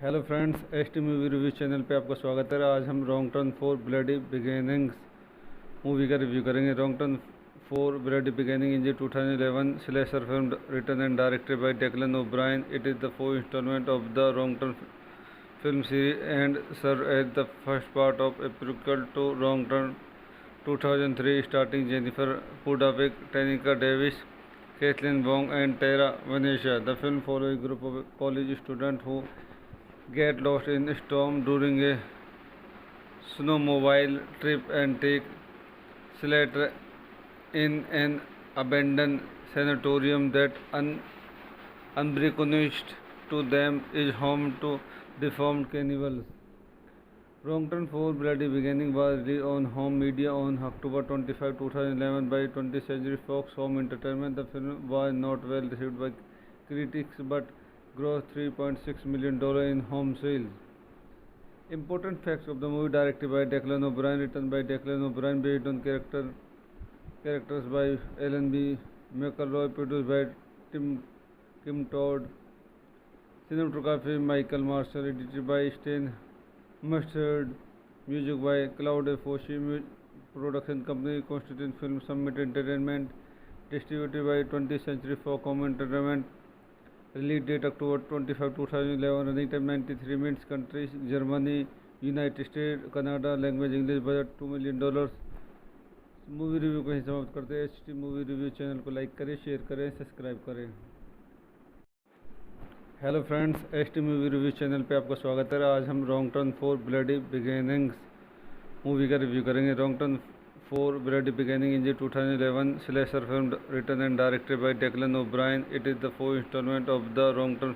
Hello friends, S T movie review channel पे आपका स्वागत है। आज हम wrong turn for bloody beginnings movie का रिव्यू करेंगे। Wrong turn for bloody beginning is 2011 slasher film written and directed by Declan O'Brien. It is the fourth installment of the wrong turn film series and serve as the first part of a prequel to Wrong Turn 2003, starring Jennifer Pudavik, Tanika Davis, Kathleen Wong, and Tara Venetia. The film follows a group of college students who get lost in a storm during a snowmobile trip and take shelter in an abandoned sanatorium that unbeknownst to them is home to deformed cannibals. Wrong Turn 4 Bloody Beginning was released on home media on October 25, 2011 by 20th Century Fox Home Entertainment. The film was not well received by critics but grossed $3.6 million in home sales. Important facts of the movie: directed by Declan O'Brien, written by Declan O'Brien, based on characters by Alan B. McElroy, produced by Kim Todd. Cinematography Michael Marshall, edited by Stan Mustard, music by Claude Foshi, production company Constitution Film Summit Entertainment, distributed by 20th Century Fox Home Entertainment. Release date October 25, 2011. Running time 93 minutes. Countries Germany, United States, Canada. Language English. Budget $2 million. Movie review कहीं समाप्त करते हैं। H T movie review channel को like करें, share करें, subscribe करें। Hello friends, S T movie review channel पे आपका स्वागत है। आज हम wrong turn for bloody beginnings movie का रिव्यू करेंगे। Wrong turn for bloody beginning is 2011 slasher film written and directed by Declan O'Brien. It is the fourth installment of the wrong turn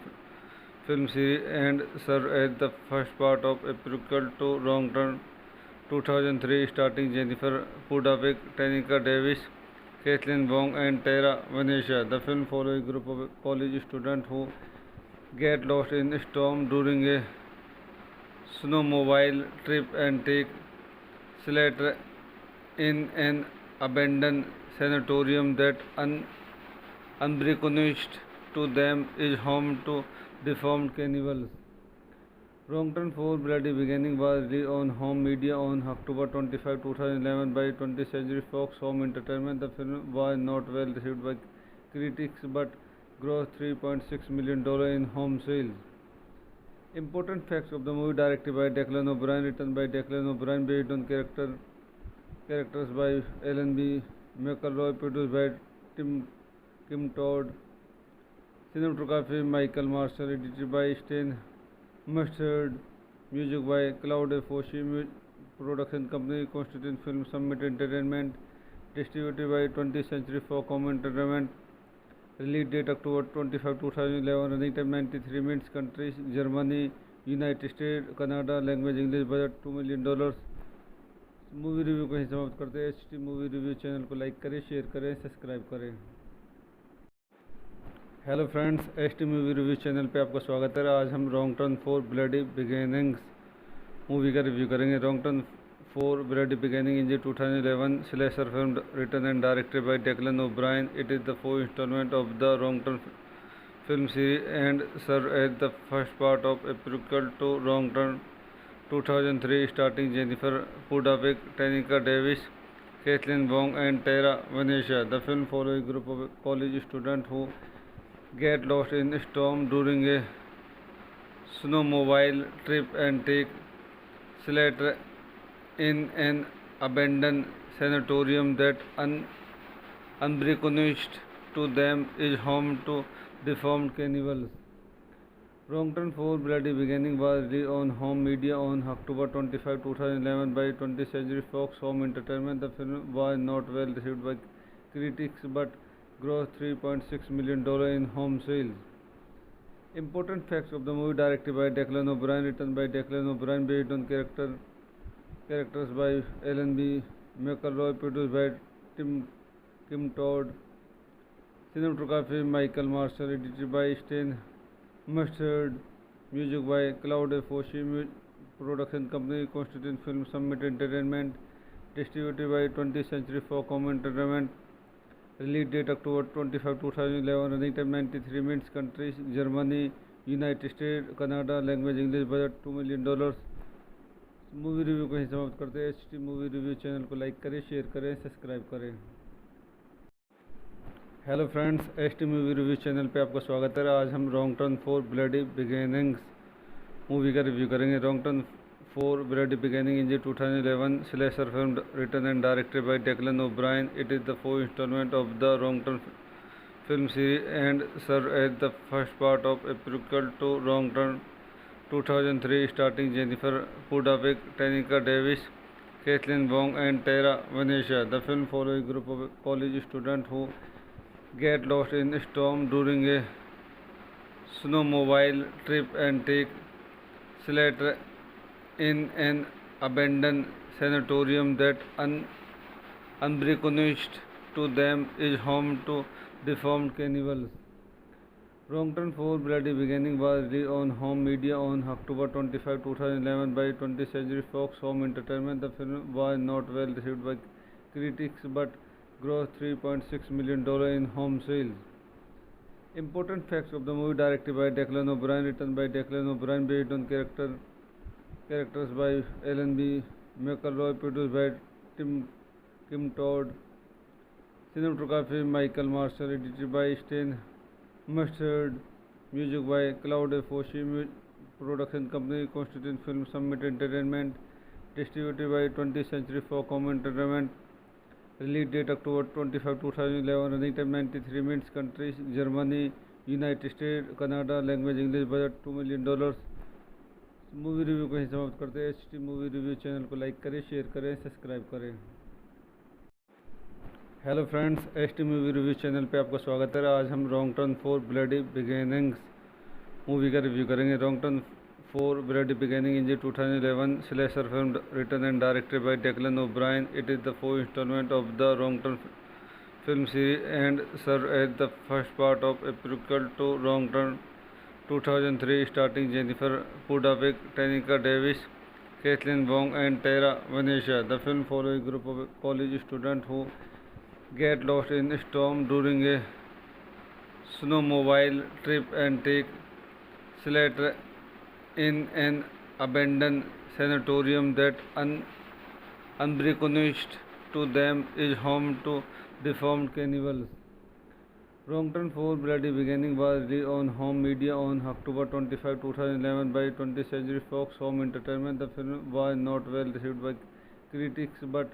film series and serve as the first part of a prequel to Wrong Turn 2003, starring Jennifer Pudavik, Tanika Davis, Kathleen Wong, and Tara Venetia. The film follows a group of college students who get lost in a storm during a snowmobile trip and take shelter in an abandoned sanatorium that unbeknownst to them is home to deformed cannibals. Wrong Turn 4 Bloody Beginning was released on home media on October 25, 2011 by 20th Century Fox Home Entertainment. The film was not well received by critics but grossed $3.6 million in home sales. Important facts of the movie directed by Declan O'Brien, written by Declan O'Brien, based on characters by Alan B. McElroy, produced by Kim Todd, cinematography Michael Marshall, edited by Stan Mustard, music by Claude Foshi, production company Constitution Film Summit Entertainment, distributed by 20th Century Fox Home Entertainment. Release date October 25, 2011. Running time 93 minutes. Countries Germany, United States, Canada. Language English. Budget $2 million. Movie review कहीं समाप्त करते हैं। HT movie review channel को like करें, share करें, subscribe करें। Hello friends, HT movie review channel पे आपका स्वागत है। आज हम wrong turn 4 bloody beginnings movie का रिव्यू करेंगे। Wrong turn 4 Bloody Beginning is a 2011 slasher film written and directed by Declan O'Brien. It is the fourth installment of the Wrong Turn film series and serves as the first part of a prequel to Wrong Turn 2003, starring Jennifer Pudavik, Tanika Davis, Kathleen Wong, and Tara Venetia. The film follows a group of college students who get lost in a storm during a snowmobile trip and take shelter in an abandoned sanatorium that unbeknownst to them is home to deformed cannibals. Wrong Turn 4 Bloody Beginning was released on home media on October 25, 2011 by 20th Century Fox Home Entertainment. The film was not well received by critics but grossed $3.6 million in home sales. Important facts of the movie directed by Declan O'Brien, written by Declan O'Brien, based on characters by Alan B. McElroy, produced by Kim Todd, cinematography Michael Marshall, edited by Stan Mustard, music by Claude Foshi, production company Constitution Film Summit Entertainment, distributed by 20th Century Fox Home Entertainment. Release date October 25, 2011. Running time 93 minutes. Countries Germany, United States, Canada. Language English. Budget $2 million. Movie review कहीं समाप्त करते हैं। HT movie review channel को like करें, share करें, subscribe करें। Hello friends, HT movie review channel पे आपका स्वागत है। आज हम wrong turn 4 bloody beginnings movie का रिव्यू करेंगे। Wrong turn 4 Bloody Beginning is a 2011 slasher film written and directed by Declan O'Brien. It is the fourth installment of the Wrong Turn film series and serves as the first part of a prequel to Wrong Turn 2003, starring Jennifer Pudavik, Tanika Davis, Kathleen Wong, and Tara Venetia. The film follows a group of college students who get lost in a storm during a snowmobile trip and take shelter in an abandoned sanatorium that unbeknownst to them is home to deformed cannibals. Wrong Turn 4 Bloody Beginning was released on home media on October 25, 2011 by 20th Century Fox Home Entertainment. The film was not well received by critics but grossed $3.6 million in home sales. Important facts of the movie directed by Declan O'Brien, written by Declan O'Brien, based on characters by Alan B. McElroy, produced by Kim Todd, cinematography Michael Marshall, edited by Stan Mustard, music by Claude Foshi, production company Constitution Film Summit Entertainment, distributed by 20th Century Fox Home Entertainment. Release date October 25, 2011. Running time 93 minutes. Countries Germany, United States, Canada. Language English. Budget $2 million. Movie review कहीं समाप्त करते हैं। HT movie review channel को like करें, share करें, subscribe करें। Hello friends, HT movie review channel पे आपका स्वागत है। आज हम wrong turn 4 bloody beginnings movie का रिव्यू करेंगे। Wrong turn 4 Bloody Beginning is a 2011 slasher film written and directed by Declan O'Brien. It is the fourth installment of the Wrong Turn film series and serves as the first part of a prequel to Wrong Turn 2003, starring Jennifer Pudavik, Tanika Davis, Kathleen Wong, and Tara Venetia. The film follows a group of college students who get lost in a storm during a snowmobile trip and take shelter in an abandoned sanatorium that unbeknownst to them is home to deformed cannibals. Wrong Turn 4 Bloody Beginning was released on home media on October 25, 2011 by 20th Century Fox Home Entertainment. The film was not well received by critics but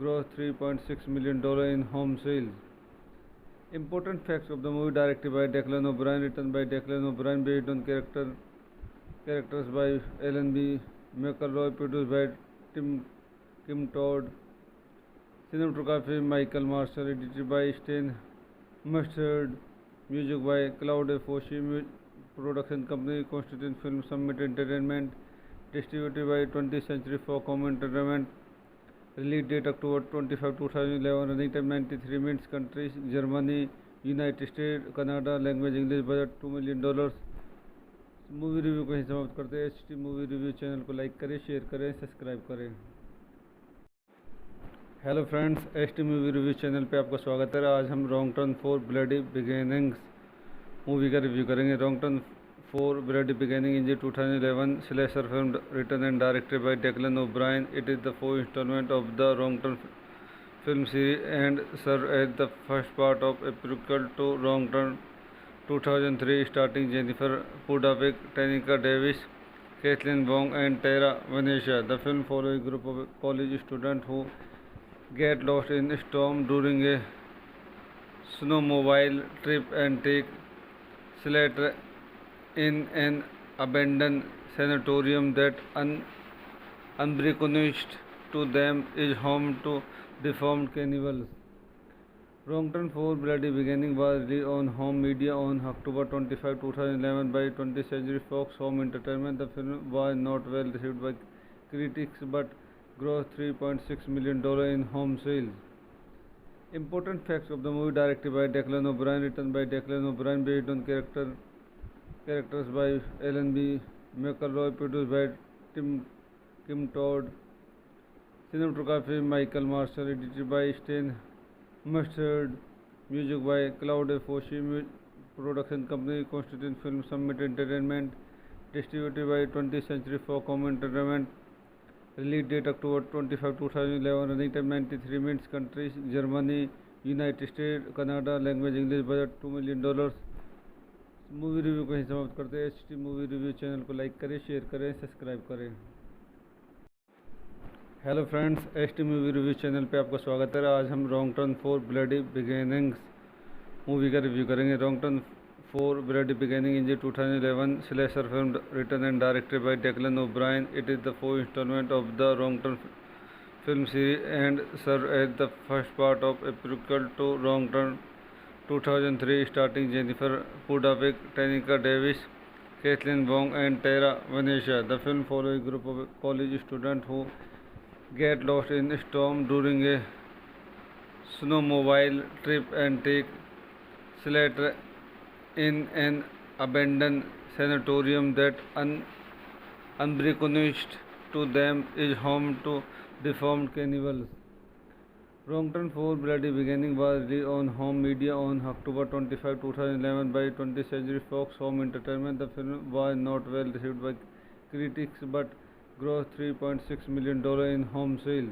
grossed $3.6 million in home sales. Important facts of the movie: directed by Declan O'Brien, written by Declan O'Brien, based on characters by Alan B. McElroy, produced by Kim Todd, cinematography Michael Marshall, edited by Stan Mustard, music by Cloud Foshi, production company Constitution Film Summit Entertainment, distributed by 20th Century Fox Home Entertainment. Release date October 25, 2011. Running time 93 minutes. Countries Germany, United States, Canada. Language English. Budget $2 million. Movie review कहीं समाप्त करते हैं। HT movie review channel को like करें, share करें, subscribe करें। Hello friends, HT movie review channel पे आपका स्वागत है। आज हम wrong turn 4 bloody beginnings movie का रिव्यू करेंगे। Wrong turn 4 Bloody Beginning is a 2011 slasher film written and directed by Declan O'Brien. It is the fourth installment of the Wrong Turn film series and serves as the first part of a prequel to Wrong Turn 2003, starring Jennifer Pudavik, Tanika Davis, Kathleen Wong, and Tara Venetia. The film follows a group of college students who get lost in a storm during a snowmobile trip and take shelter in an abandoned sanatorium that unbeknownst to them is home to deformed cannibals. Wrong Turn 4 Bloody Beginning was released on home media on October 25, 2011 by 20th Century Fox Home Entertainment. The film was not well received by critics but grossed $3.6 million in home sales. Important facts of the movie: directed by Declan O'Brien, written by Declan O'Brien, based on characters by Alan B. McElroy, produced by Kim Todd, cinematography Michael Marshall, edited by Stan Mustard, music by Cloud Foshi, production company Constitution Film Summit Entertainment, distributed by 20th Century Fox Home Entertainment. Release date October 25, 2011. Running time 93 minutes. Countries Germany, United States, Canada. Language English. Budget $2 million. Movie review कहीं समाप्त करते हैं। HT movie review channel को like करें, share करें, subscribe करें। Hello friends, HT movie review channel पे आपका स्वागत है। आज हम wrong turn 4 bloody beginnings movie का रिव्यू करेंगे। Wrong turn 4 Bloody Beginning is a 2011 slasher film written and directed by Declan O'Brien. It is the fourth installment of the Wrong Turn film series and serves as the first part of a prequel to Wrong Turn 2003, starring Jennifer Pudavik, Tanika Davis, Kathleen Wong, and Tara Venetia. The film follows a group of college students who get lost in a storm during a snowmobile trip and take shelter in an abandoned sanatorium that unbeknownst to them is home to deformed cannibals. Wrong Turn 4 Bloody Beginning was released on home media on October 25, 2011 by 20th Century Fox Home Entertainment. The film was not well received by critics but grossed $3.6 million in home sales.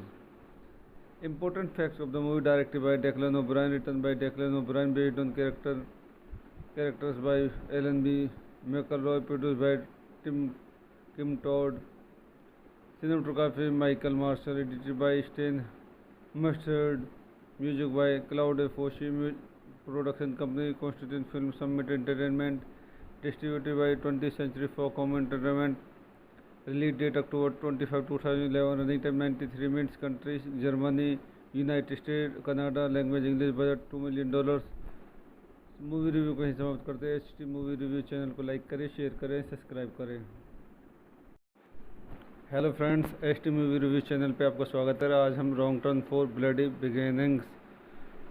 Important facts of the movie: directed by Declan O'Brien, written by Declan O'Brien, based on characters by Alan B. McElroy, produced by Kim Todd, cinematography Michael Marshall, edited by Stan Mustard, music by Cloud Foshi, production company Constitution Film Summit Entertainment, distributed by 20th Century Fox Home Entertainment. Release date October 25, 2011. Running time 93 minutes. Countries Germany, United States, Canada. Language English. Budget $2 million. Movie review कहीं समाप्त करते हैं। HT movie review channel को like करें, share करें, subscribe करें। Hello friends, HT movie review channel पे आपका स्वागत है। आज हम wrong turn 4 bloody beginnings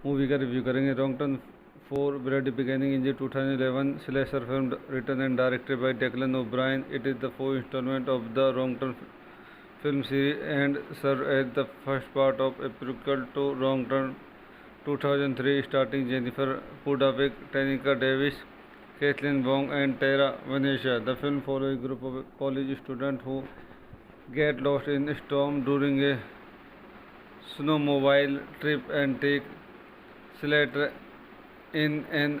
movie का रिव्यू करेंगे। Wrong turn 4 Bloody Beginning is a 2011 slasher film written and directed by Declan O'Brien. It is the fourth installment of the Wrong Turn film series and serves as the first part of a prequel to Wrong Turn 2003, starring Jennifer Pudavik, Tanika Davis, Kathleen Wong, and Tara Venetia. The film follows a group of college students who get lost in a storm during a snowmobile trip and take shelter in an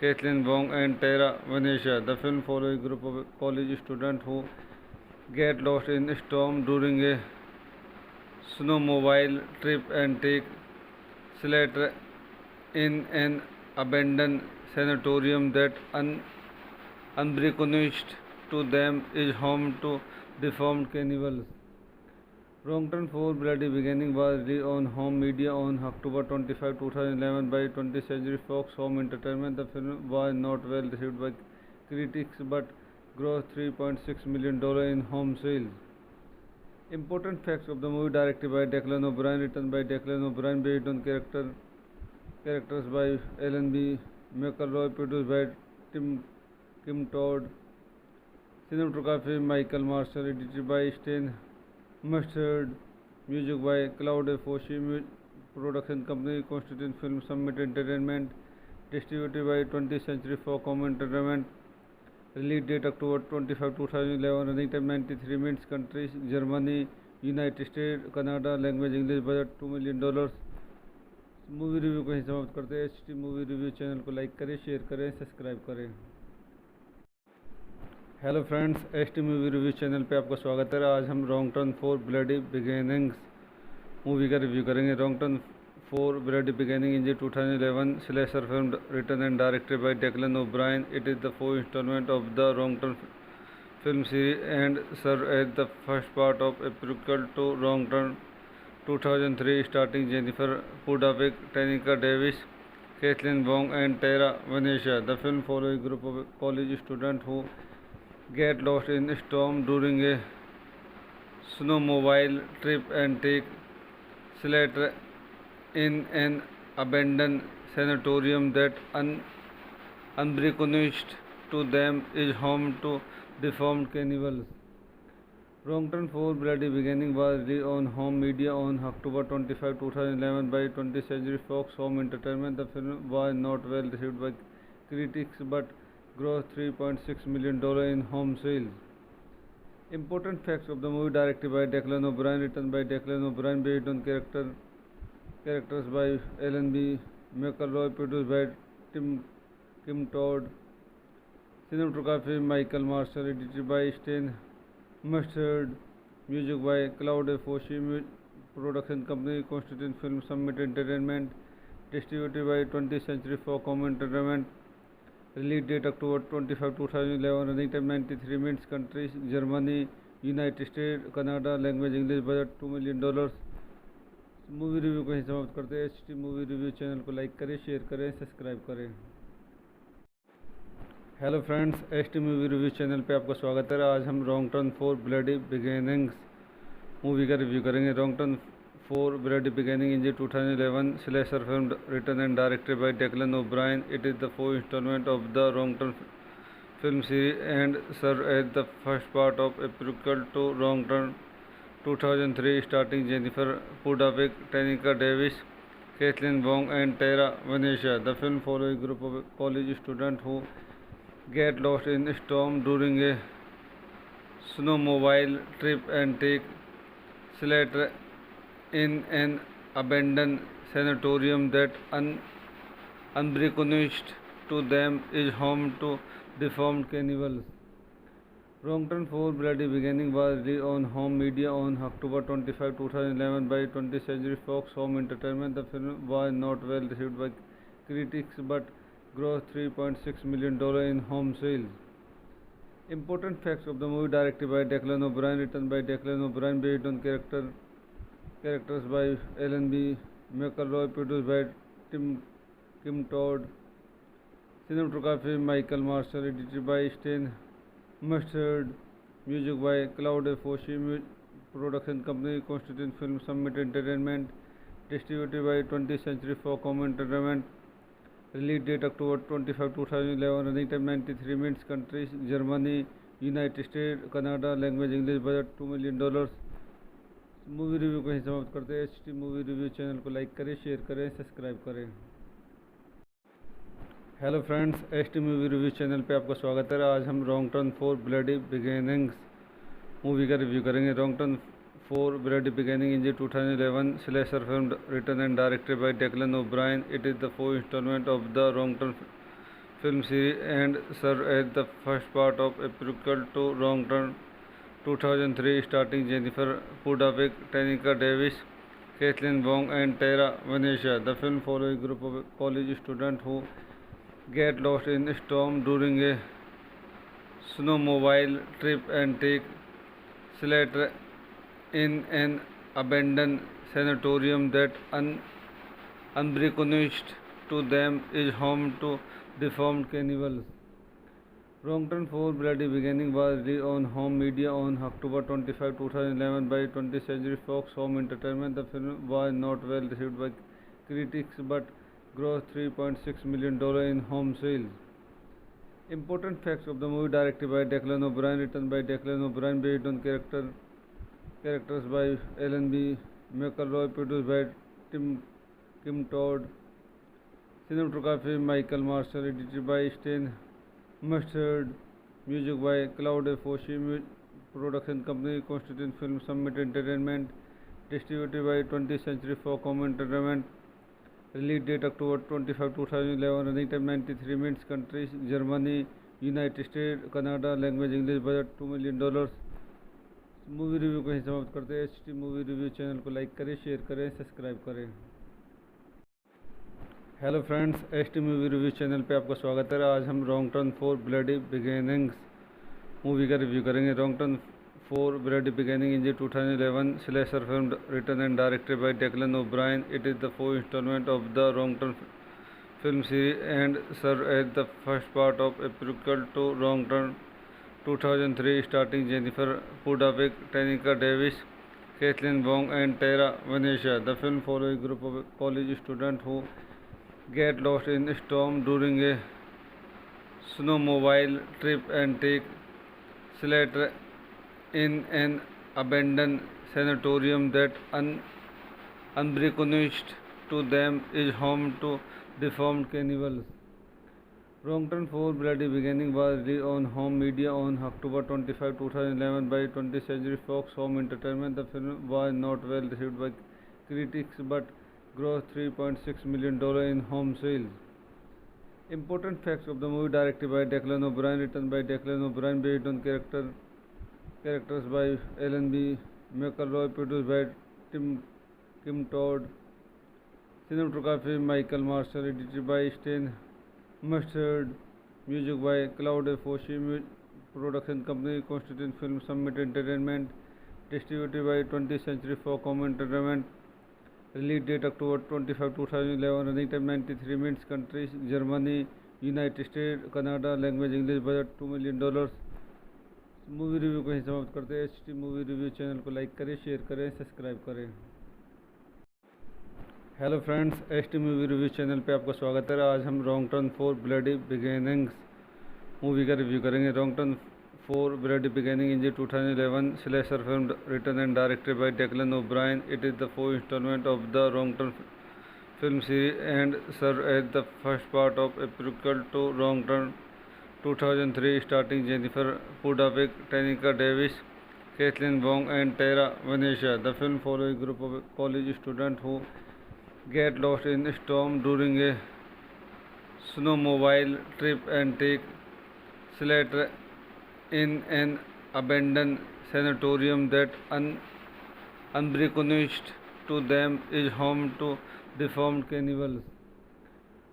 Caitlin Wong, and Tara Venetia. The film follows a group of college students who get lost in a storm during a snowmobile trip and take shelter in an abandoned sanatorium that unbeknownst to them is home to deformed cannibals. Wrongton 4 Bloody Beginning was released on home media on October 25, 2011 by 20th Century Fox Home Entertainment. The film was not well received by critics but grossed $3.6 million in home sales. Important facts of the movie: directed by Declan O'Brien, written by Declan O'Brien, based on characters by Alan B. McElroy, produced by Kim Todd, cinematography Michael Marshall, edited by Stan Mustard, music by Cloud Foshi, production company Constitution Film Summit Entertainment, distributed by 20th Century Fox Home Entertainment. Release date October 25, 2011. Running time 93 minutes. Countries Germany, United States, Canada. Language English. Budget $2 million. Movie review को ही समाप्त करते हैं। HT movie review channel को like करें, share करें, subscribe करें। Hello friends, HT movie review channel पे आपका स्वागत है। आज हम wrong turn 4 bloody beginnings movie का रिव्यू करेंगे। Wrong turn 4 Bloody Beginning is a 2011 slasher film written and directed by Declan O'Brien. It is the fourth installment of the Wrong Turn film series and serves as the first part of a prequel to Wrong Turn 2003, starring Jennifer Pudavik, Tanika Davis, Caitlin Wong and Tara Venetia. The film follows a group of college students who get lost in a storm during a snowmobile trip and take shelter in an abandoned sanatorium that unbeknownst to them is home to deformed cannibals. Wrong Turn 4 Bloody Beginning was released on home media on October 25, 2011 by 20th Century Fox Home Entertainment. The film was not well received by critics but grossed $3.6 million in home sales. Important facts of the movie: directed by Declan O'Brien, written by Declan O'Brien, based on characters by Alan B. McElroy, produced by Kim Todd, cinematography Michael Marshall, edited by Stan Mustard, music by Cloud Foshi, production company Constitution Film Summit Entertainment, distributed by 20th Century Fox Home Entertainment. Release date October 25, 2011. Running time 93 minutes. Countries Germany, United States, Canada. Language English. Budget $2 million. Movie review को ही समाप्त करते हैं। HT movie review channel को like करें, share करें, subscribe करें। Hello friends, HT movie review channel पे आपका स्वागत है। आज हम wrong turn 4 bloody beginnings movie का रिव्यू करेंगे। Wrong turn 4 Bloody Beginning is a 2011 slasher film written and directed by Declan O'Brien. It is the fourth installment of the Wrong Turn film series and serves as the first part of a prequel to Wrong Turn 2003, starring Jennifer Pudawick, Tanika Davis, Caitlin Wong and Tara Venetia. The film follows a group of college students who get lost in a storm during a snowmobile trip and take shelter in an abandoned sanatorium that unbeknownst to them is home to deformed cannibals. Wrong Turn 4 Bloody Beginning was released on home media on October 25, 2011 by 20th Century Fox Home Entertainment. The film was not well received by critics but grossed $3.6 million in home sales. Important facts of the movie: directed by Declan O'Brien, written by Declan O'Brien, based on characters by Alan B. McElroy, produced by Kim Todd, cinematography Michael Marshall, edited by Stan Mustard, music by Cloud Foshi, production company Constitution Film Summit Entertainment, distributed by 20th Century Fox Home Entertainment. Release date October 25, 2011. Running time 93 minutes. Countries Germany, United States, Canada. Language English. Budget $2 million. Movie review को ही समाप्त करते हैं। HT movie review channel को like करें, share करें, subscribe करें। Hello friends, HT movie review channel पे आपका स्वागत है। आज हम wrong turn 4 bloody beginnings movie का रिव्यू करेंगे। Wrong turn 4 Bloody Beginning is a 2011 slasher film written and directed by Declan O'Brien. It is the fourth installment of the Wrong Turn film series and serves as the first part of a prequel to Wrong Turn 2003, starring Jennifer Pudawick, Tanika Davis, Caitlin Wong and Tara Venetia. The film follows a group of college students who get lost in a storm during a snowmobile trip and take shelter in an abandoned sanatorium that unbeknownst to them is home to deformed cannibals. Wrong Turn 4 Bloody Beginning was released on home media on October 25, 2011 by 20th Century Fox Home Entertainment. The film was not well received by critics but grossed $3.6 million in home sales. Important facts of the movie: directed by Declan O'Brien, written by Declan O'Brien, based on characters by Alan B. McElroy, produced by Kim Todd, cinematography Michael Marshall, edited by Stan Mustard, music by Cloud Foshi, production company Constitution Film Summit Entertainment, distributed by 20th Century Fox Home Entertainment. Release date October 25, 2011. Running time 93 minutes. Countries Germany, United States, Canada. Language English. Budget $2 million. Movie review को ही समाप्त करते हैं। HT movie review channel को like करें, share करें, subscribe करें। Hello friends, HT movie review channel पे आपका स्वागत है। आज हम wrong turn 4 bloody beginnings movie का रिव्यू करेंगे। Wrong turn 4 Bloody Beginning is a 2011 slasher film written and directed by Declan O'Brien. It is the fourth installment of the Wrong Turn film series and served as the first part of a prequel to Wrong Turn 2003, starring Jennifer Pudavik, Tanika Davis, Kathleen Wong, and Tara Venetia. The film follows a group of college students who get lost in a storm during a snowmobile trip and take shelter in an abandoned sanatorium that unbeknownst to them is home to deformed cannibals. Wrong Turn 4 Bloody Beginning was released on home media on October 25, 2011 by 20th Century Fox Home Entertainment. The film was not well received by critics but grossed $3.6 million in home sales. Important facts of the movie: directed by Declan O'Brien, written by Declan O'Brien, based on characters by Alan B. McElroy, produced by Kim Todd, cinematography Michael Marshall, edited by Stan Mustard, music by Cloud Foshi, production company Constitution Film Summit Entertainment, distributed by 20th Century Fox Home Entertainment. Release date October 25, 2011. Running time 93 minutes. Countries Germany, United States, Canada. Language English. Budget $2 million. Movie review को ही समाप्त करते हैं। HT movie review channel को like करें, share करें, subscribe करें। Hello friends, HT movie review channel पे आपका स्वागत है। आज हम wrong turn 4 bloody beginnings movie का रिव्यू करेंगे। Wrong turn 4 Bloody Beginning is a 2011 slasher film written and directed by Declan O'Brien. It is the fourth installment of the Wrong Turn film series and served as the first part of a prequel to Wrong Turn 2003, starring Jennifer Pudavik, Tanika Davis, Kathleen Wong, and Tara Venetia. The film follows a group of college students who get lost in a storm during a snowmobile trip and take shelter in an abandoned sanatorium that unbeknownst to them is home to deformed cannibals.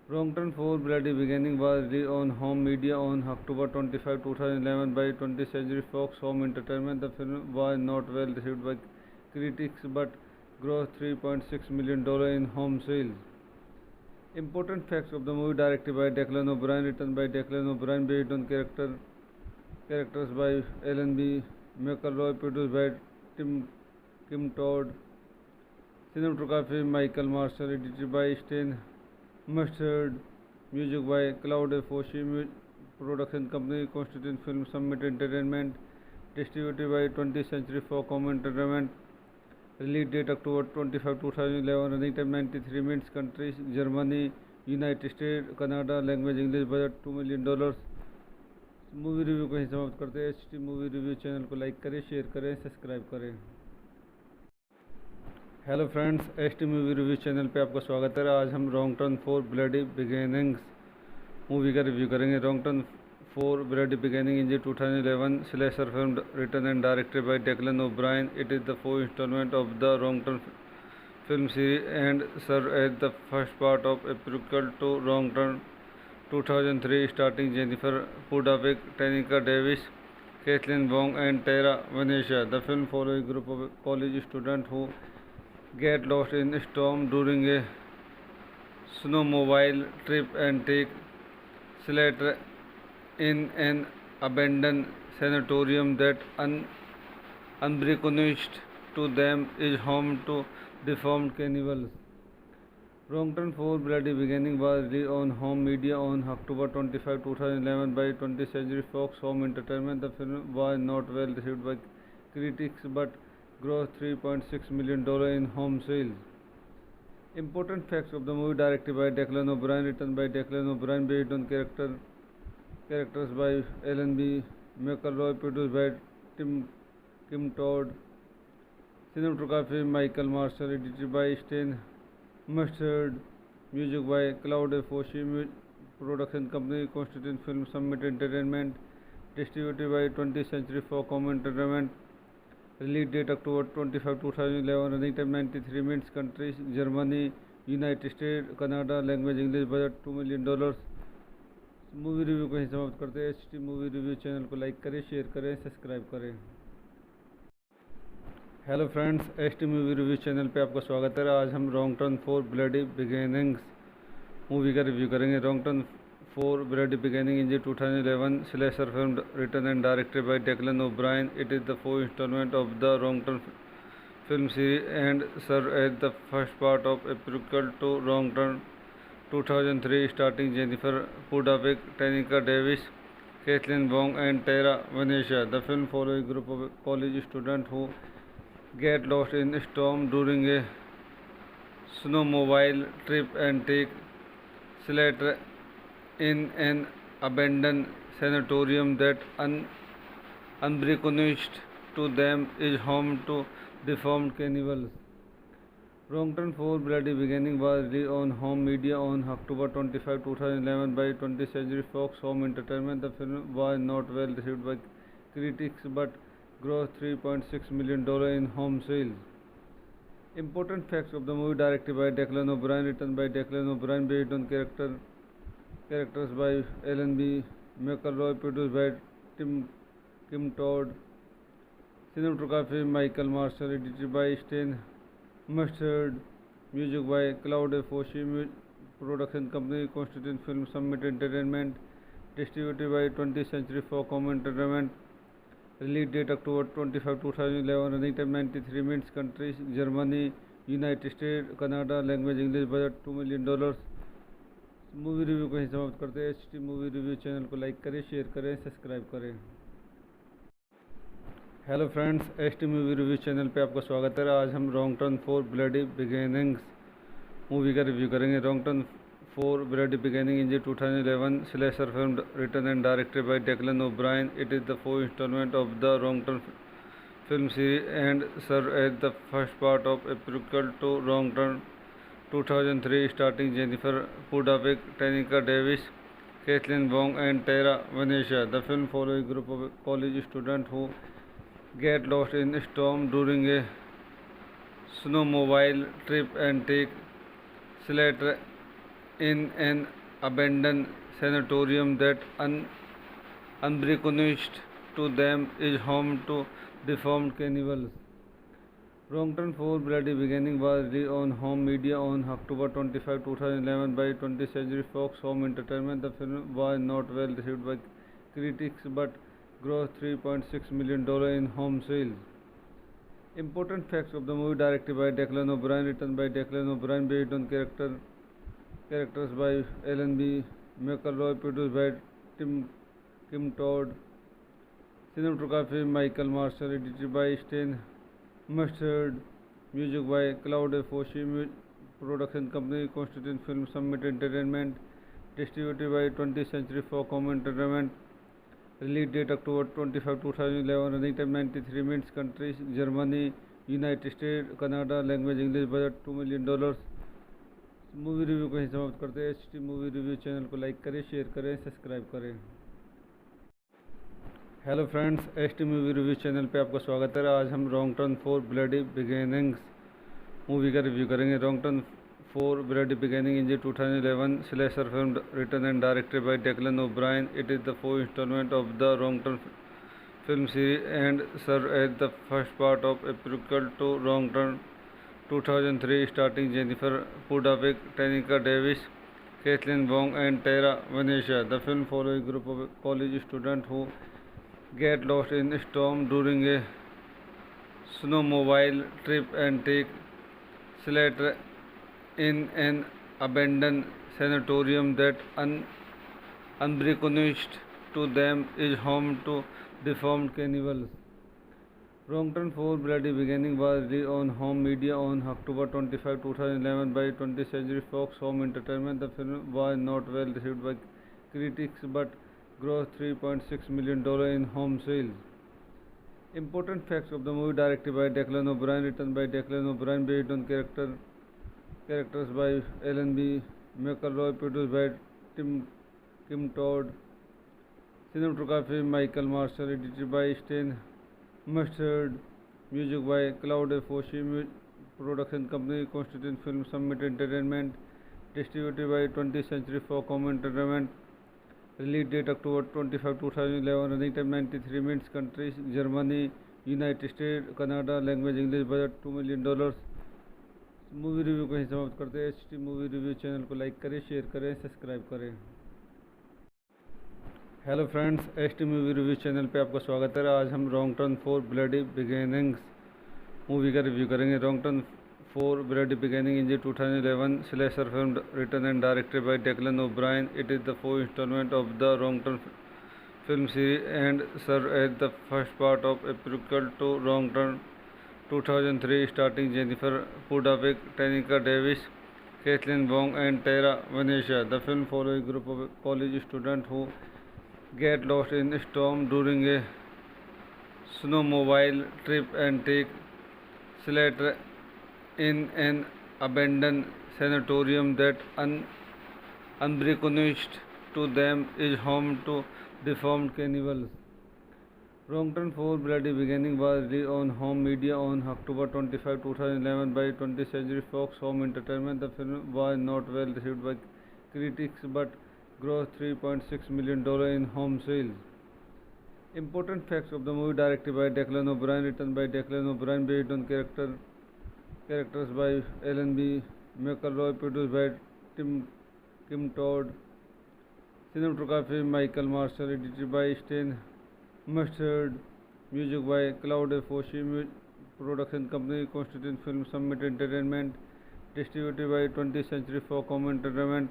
Wrong Turn 4 Bloody Beginning was released on home media on October 25, 2011 by 20th Century Fox Home Entertainment. The film was not well received by critics but grossed $3.6 million in home sales. Important facts of the movie: directed by Declan O'Brien, written by Declan O'Brien, based on characters by Alan B. McElroy, produced by Kim Todd, cinematography Michael Marshall, edited by Stan Mustard, music by Cloud Foshi, production company Constitution Film Summit Entertainment, distributed by 20th Century Fox Home Entertainment. Release date October 25, 2011. Running time 93 minutes. Countries Germany, United States, Canada. Language English. Budget $2 million. Movie review को ही समाप्त करते हैं। HT movie review channel को like करें, share करें, subscribe करें। Hello friends, HT movie review channel पे आपका स्वागत है। आज हम wrong turn 4 bloody beginnings movie का रिव्यू करेंगे। Wrong turn 4 Bloody Beginning is a 2011 slasher film written and directed by Declan O'Brien. It is the fourth installment of the Wrong Turn film series and served as the first part of a prequel to Wrong Turn 2003, starring Jennifer Pudavik, Tanika Davis, Kathleen Wong, and Tara Venetia. The film follows a group of college students who get lost in a storm during a snowmobile trip and take shelter in an abandoned sanatorium that unbeknownst to them is home to deformed cannibals. Wrong Turn 4 Bloody Beginning was released on home media on October 25, 2011 by 20th Century Fox Home Entertainment. The film was not well received by critics but grossed $3.6 million in home sales. Important facts of the movie: directed by Declan O'Brien, written by Declan O'Brien, based on characters by Alan B. McElroy, produced by Kim Todd, cinematography Michael Marshall, edited by Stan Mustard, music by Cloud Foshi, production company Constitution Film Summit Entertainment, distributed by 20th Century Fox Home Entertainment. Release date October 25, 2011. Running time 93 minutes. Countries Germany, United States, Canada. Language English. Budget $2 million. Movie review को ही समाप्त करते हैं। HT movie review channel को like करें, share करें, subscribe करें। Hello friends, HT movie review channel पे आपका स्वागत है। आज हम wrong turn 4 bloody beginnings movie का रिव्यू करेंगे। Wrong turn 4 bloody beginning in 2011 slasher film written and directed by Declan O'Brien. It is the fourth installment of the Wrong Turn film series and serves as the first part of a prequel to Wrong Turn 2003, starring Jennifer Pudavik, Tanika Davis, Kathleen Wong, and Tara Venetia. The film follows a group of college students who get lost in a storm during a snowmobile trip and take shelter in an abandoned sanatorium that unbeknownst to them is home to deformed cannibals. Wrong Turn 4 Bloody Beginning was released on home media on October 25, 2011 by 20th Century Fox Home Entertainment. The film was not well received by critics but grossed $3.6 million in home sales. Important facts of the movie: directed by Declan O'Brien, written by Declan O'Brien, based on characters by Alan B. McElroy, produced by Kim Todd, cinematography Michael Marshall, edited by Stan Mustard, music by Claude Foshi, production company Constitution Film Summit Entertainment, distributed by 20th Century Fox Home Entertainment. Release date October 25, 2011. Running time 93 minutes. Countries Germany, United States, Canada. Language English. Budget $2 million. Movie review को ही समाप्त करते हैं। HT movie review channel को like करें, share करें, subscribe करें। Hello friends, HT movie review channel पे आपका स्वागत है। आज हम wrong turn 4 bloody beginnings movie का रिव्यू करेंगे। Wrong turn 4 Bloody Beginning is a 2011 slasher film written and directed by Declan O'Brien. It is the fourth installment of the Wrong Turn film series and serves as the first part of a prequel to Wrong Turn 2003, starring Jennifer Pudavik, Tanika Davis, Kathleen Wong, and Tara Venetia. The film follows a group of college students who get lost in a storm during a snowmobile trip and take shelter in an abandoned sanatorium that unbeknownst to them is home to deformed cannibals. Wrong Turn 4 Bloody Beginning was released on home media on October 25, 2011 by 20th Century Fox Home Entertainment. The film was not well received by critics but grossed $3.6 million in home sales. Important facts of the movie: directed by Declan O'Brien, written by Declan O'Brien, based on characters by Alan B. McElroy, produced by Kim Todd, cinematography Michael Marshall, edited by Stan Mustard, music by Claude Foshi, production company Constitution Film Summit Entertainment, distributed by 20th Century Fox Home Entertainment. Release date October 25, 2011. Running time 93 minutes. Countries Germany, United States, Canada. Language English. Budget $2 million. Movie review को ही समाप्त करते हैं। HT movie review channel को like करें, share करें, subscribe करें। Hello friends, HT movie review channel पे आपका स्वागत है। आज हम wrong turn 4 bloody beginnings movie का रिव्यू करेंगे। Wrong turn 4 Bloody Beginning is a 2011 slasher film written and directed by Declan O'Brien. It is the fourth installment of the Wrong Turn film series and serves as the first part of a prequel to Wrong Turn 2003, starring Jennifer Pudavik, Tanika Davis, Kathleen Wong, and Tara Venetia. The film follows a group of college students who get lost in a storm during a snowmobile trip and take shelter in an abandoned sanatorium that unbeknownst to them is home to deformed cannibals. Wrong Turn 4 Bloody Beginning was released on home media on October 25, 2011 by 20th Century Fox Home Entertainment. The film was not well received by critics but grossed $3.6 million in home sales. Important facts of the movie: directed by Declan O'Brien, written by Declan O'Brien, based on characters by Alan B. McElroy, produced by Kim Todd, cinematography Michael Marshall, edited by Stan Mustard, music by Claude Foshi, production company Constitution Film Summit Entertainment, distributed by 20th Century Fox Home Entertainment. Release date October 25, 2011. Running time 93 minutes. Countries Germany, United States, Canada. Language English. Budget $2 million. Movie review को ही समाप्त करते हैं। H T movie review channel को like करें, share करें, subscribe करें। Hello friends, H T movie review channel पे आपका स्वागत है। आज हम wrong turn 4 bloody beginnings movie का रिव्यू करेंगे। Wrong turn 4 bloody beginning is 2011 slasher film written and directed by Declan O'Brien. It is the fourth installment of the Wrong Turn film series and serves as the first part of a prequel to Wrong Turn 2003, starring Jennifer Pudavik, Tanika Davis, Kathleen Wong, and Tara Venetia. The film follows a group of college students who get lost in a storm during a snowmobile trip and take shelter in an abandoned sanatorium that unbeknownst to them is home to deformed cannibals. Wrong Turn 4 Bloody Beginning was released on home media on October 25, 2011 by 20th Century Fox Home Entertainment. The film was not well received by critics but grossed $3.6 million in home sales. Important facts of the movie: directed by Declan O'Brien, written by Declan O'Brien, based on characters by Alan B. McElroy, produced by Kim Todd. Cinematography Michael Marshall, edited by Stan Mustard, music by Claude Foshi, production company Constitution Film Summit Entertainment, distributed by 20th Century Fox Home Entertainment.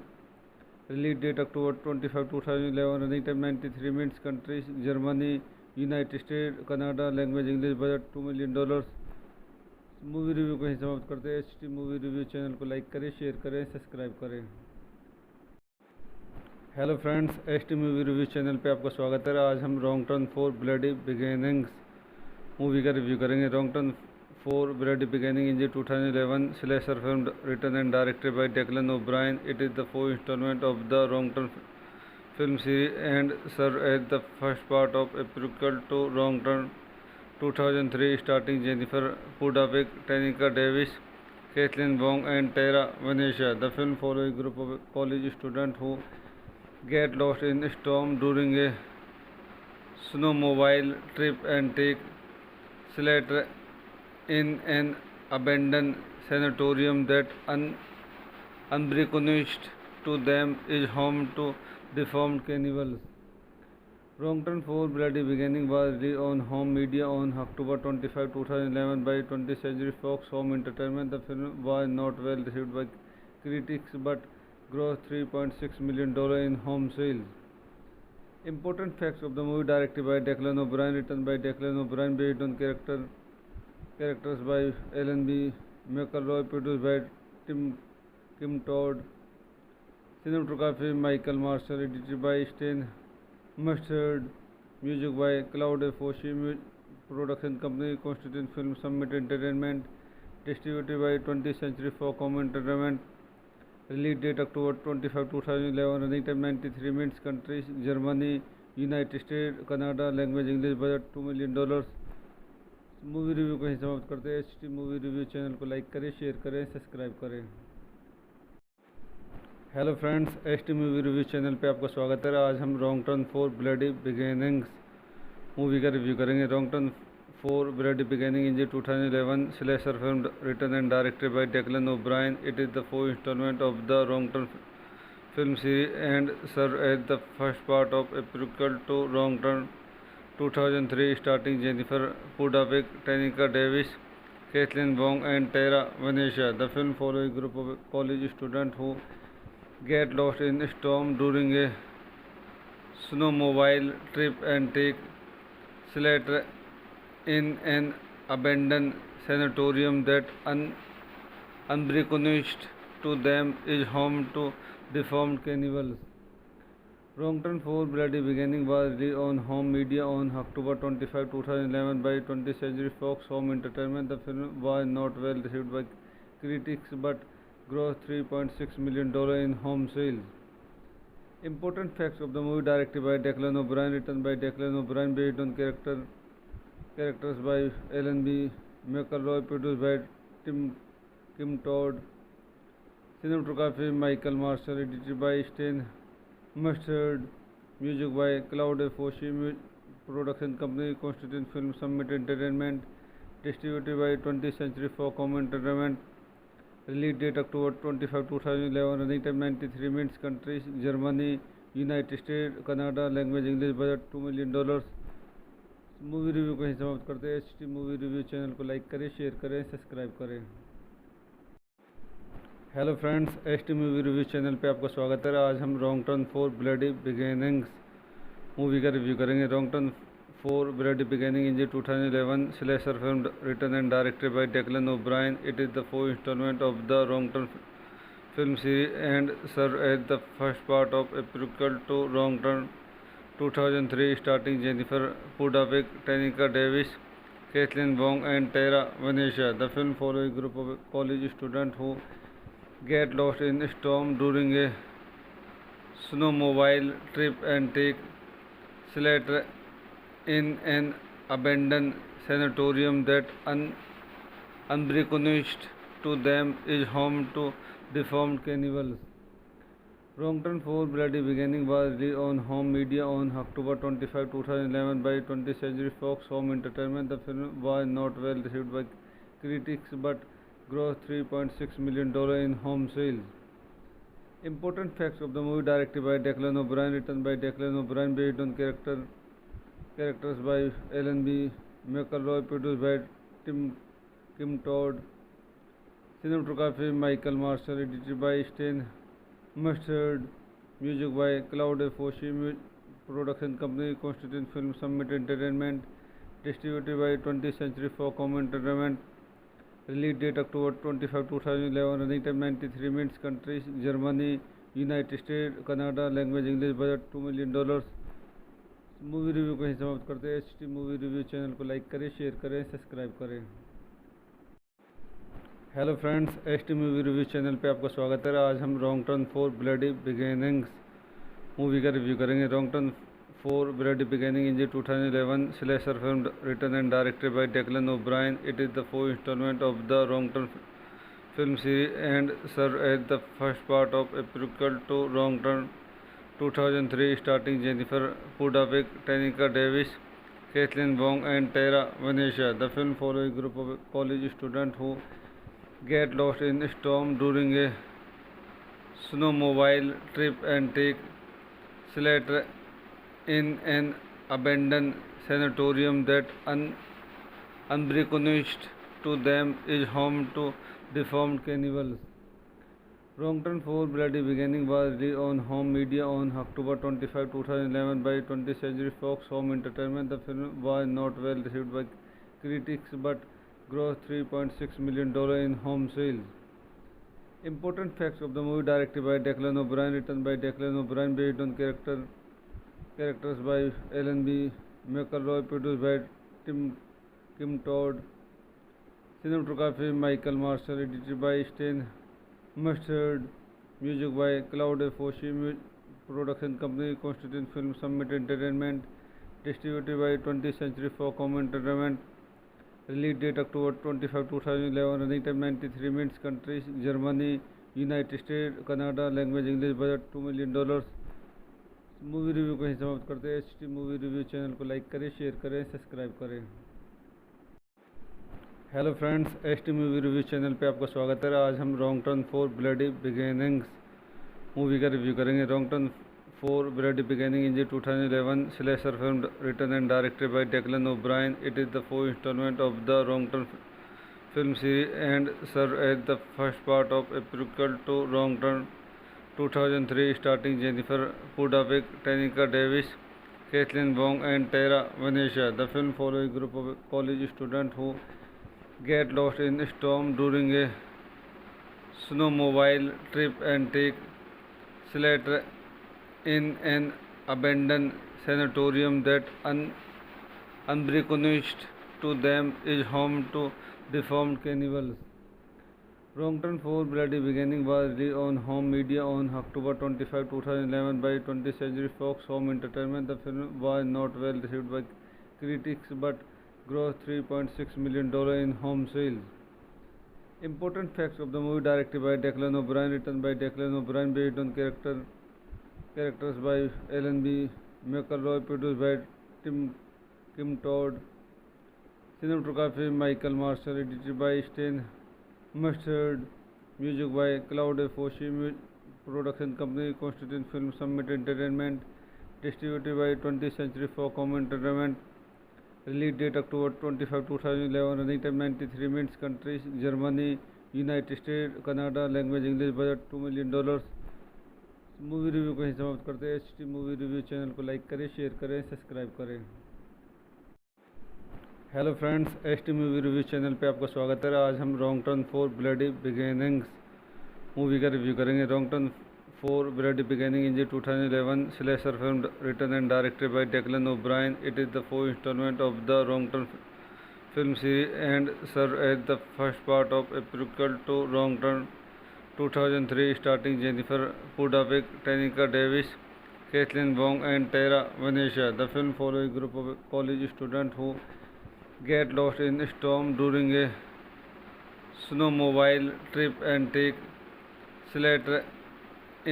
Release date October 25, 2011. Running time 93 minutes. Countries Germany, United States, Canada. Language English. Budget $2 million. Movie review को ही समाप्त करते हैं। H T movie review channel को like करें, share करें, subscribe करें। Hello friends, H T movie review channel पे आपका स्वागत है। आज हम wrong turn 4 bloody beginnings movie का रिव्यू करेंगे। Wrong turn 4 Bloody Beginning is a 2011 slasher film written and directed by Declan O'Brien. It is the fourth installment of the Wrong Turn film series and serves as the first part of a prequel to Wrong Turn 2003, starring Jennifer Pudavik, Tanika Davis, Kathleen Wong, and Tara Venetia. The film follows a group of college students who get lost in a storm during a snowmobile trip and take shelter in an abandoned sanatorium that unbeknownst to them is home to deformed cannibals. Wrong Turn 4 Bloody Beginning was released on home media on October 25, 2011 by 20th Century Fox Home Entertainment. The film was not well received by critics but grossed $3.6 million in home sales. Important facts of the movie: directed by Declan O'Brien, written by Declan O'Brien, based on characters by Alan B. McElroy, produced by Kim Todd. Cinematography Michael Marshall, edited by Stan Mustard, music by Claude Foshi, production company Constitution Film Summit Entertainment, distributed by 20th Century Fox Home Entertainment. Release date October 25, 2011. Running time 93 minutes. Countries Germany, United States, Canada. Language English. Budget $2 million. Movie review को ही समाप्त करते हैं। H T movie review channel को like करें, share करें, subscribe करें। Hello friends, H T movie review channel पे आपका स्वागत है। आज हम wrong turn 4 bloody beginnings movie का रिव्यू करेंगे। Wrong turn 4 Bloody Beginning is a 2011 slasher film written and directed by Declan O'Brien. It is the fourth installment of the Wrong Turn film series and serves as the first part of a prequel to Wrong Turn 2003, starring Jennifer Pudavik, Tanika Davis, Kathleen Wong, and Tara Venetia. The film follows a group of college students who get lost in a storm during a snowmobile trip and take shelter in an abandoned sanatorium that unbeknownst to them is home to deformed cannibals. Wrong Turn 4 Bloody Beginning was released on home media on October 25, 2011 by 20th Century Fox Home Entertainment. The film was not well received by critics but grossed $3.6 million in home sales. Important facts of the movie: directed by Declan O'Brien, written by Declan O'Brien, based on characters by Alan B. McElroy, produced by Kim Todd. Cinematography Michael Marshall, edited by Stan Mustard, music by Claude Foshi, production company Constitution Film Summit Entertainment, distributed by 20th Century Fox Home Entertainment. Release date October 25, 2011. Running time 93 minutes. Countries Germany, United States, Canada. Language English. Budget $2 million. Movie review को ही समाप्त करते हैं। H T movie review channel को like करें, share करें, subscribe करें। Hello friends, H T movie review channel पे आपका स्वागत है। आज हम wrong turn 4 bloody beginnings movie का रिव्यू करेंगे। Wrong turn 4 bloody beginning is 2011 slasher film written and directed by Declan O'Brien. It is the fourth installment of the wrong turn film series and serve as the first part of a prequel to Wrong Turn 2003, starring Jennifer Pudavik, Tanika Davis, Kathleen Wong, and Tara Venetia. The film follows a group of college students who get lost in a storm during a snowmobile trip and take shelter in an abandoned sanatorium that, unbeknownst to them, is home to deformed cannibals. Wrong Turn 4 Bloody Beginning was released on home media on October 25, 2011 by 20th Century Fox Home Entertainment. The film was not well received by critics but grossed $3.6 million in home sales. Important facts of the movie: directed by Declan O'Brien, written by Declan O'Brien, based on characters by Alan B. McElroy, produced by Kim Todd. Cinematography Michael Marshall, edited by Stan Mustard, music by Claude Foshi, production company Constantine Film Summit Entertainment, distributed by 20th Century Fox Home Entertainment. Release date October 25, 2011. Running time 93 minutes. Countries Germany, United States, Canada. Language English. Budget $2 million. Movie review को ही समाप्त करते हैं। H T movie review channel को like करें, share करें, subscribe करें। Hello friends, H T movie review channel पे आपका स्वागत है। आज हम wrong turn 4 bloody beginnings movie का रिव्यू करेंगे। Wrong turn 4 bloody beginning is 2011 slasher film written and directed by Declan O'Brien. It is the fourth installment of the wrong turn film series and serve as the first part of a prequel to Wrong Turn 2003, starring Jennifer Pudavik, Tanika Davis, Kathleen Wong, and Tara Venetia. The film follows a group of college students who get lost in a storm during a snowmobile trip and take shelter in an abandoned sanatorium that, unbeknownst to them, is home to deformed cannibals. Wrong Turn 4 Bloody Beginning was released on home media on October 25, 2011 by 20th Century Fox Home Entertainment. The film was not well received by critics but grossed $3.6 million in home sales. Important facts of the movie: directed by Declan O'Brien, written by Declan O'Brien, based on characters by Alan B. McElroy, produced by Kim Todd. Cinematography Michael Marshall, edited by Stan Mustard, music by Claude Foshi, production company Constantine Film Summit Entertainment, distributed by 20th Century Fox Home Entertainment. Release date October 25, 2011. Running time 93 minutes. Countries Germany, United States, Canada. Language English. Budget $2 million. Movie review को ही समाप्त करते हैं। H T movie review channel को like करें, share करें, subscribe करें। Hello friends, H T movie review channel पे आपका स्वागत है। आज हम wrong turn 4 bloody beginnings movie का रिव्यू करेंगे। Wrong turn 4 Bloody Beginning is 2011 slasher film written and directed by Declan O'Brien. It is the fourth installment of the Wrong Turn film series and serves as the first part of a prequel to Wrong Turn 2003, starring Jennifer Pudavik, Tanika Davis, Kathleen Wong, and Tara Venetia. The film follows a group of college students who get lost in a storm during a snowmobile trip and take shelter in an abandoned sanatorium that, unbeknownst to them, is home to deformed cannibals. Wrong Turn 4 Bloody Beginning was released on home media on October 25, 2011 by 20th Century Fox Home Entertainment. The film was not well received by critics but grossed $3.6 million in home sales. Important facts of the movie: directed by Declan O'Brien, written by Declan O'Brien, based on characters by Alan B. McElroy, produced by Kim Todd. Cinematography Michael Marshall, edited by Stan Mustard, Music by Claude Foshi, production company Constituent Film Summit Entertainment, distributed by 20th Century Fox Home Entertainment. Release date October 25, 2011. Running time 93 minutes. Countries Germany, United States, Canada. Language English. Budget $2 million. Movie review को ही समाप्त करते हैं। HT movie review channel को like करें, share करें, subscribe करें। Hello friends, HT movie review channel पे आपका स्वागत है। आज हम wrong turn 4 bloody beginnings movie का रिव्यू करेंगे। Wrong turn 4 bloody beginning is 2011 slasher film written and directed by Declan O'Brien. It is the 4th installment of the wrong turn film series and serve as the first part of a prequel to Wrong Turn 2003, starring Jennifer Pudavik, Tanika Davis, Kathleen Wong and Tara Venetia. The film follows a group of college students who get lost in a storm during a snowmobile trip and take shelter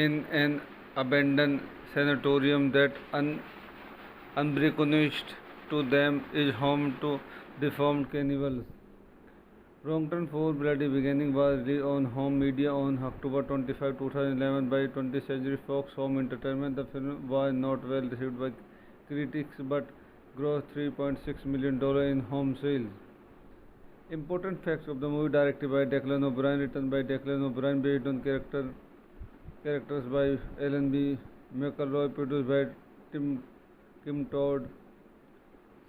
in an abandoned sanatorium that unbeknownst to them is home to deformed cannibals. Wrong Turn 4 Bloody Beginning was released on home media on October 25, 2011 by 20th Century Fox Home Entertainment. The film was not well received by critics but grossed $3.6 million in home sales. Important facts of the movie: directed by Declan O'Brien, written by Declan O'Brien, based on characters by Ellen B. McElroy, produced by Kim Todd.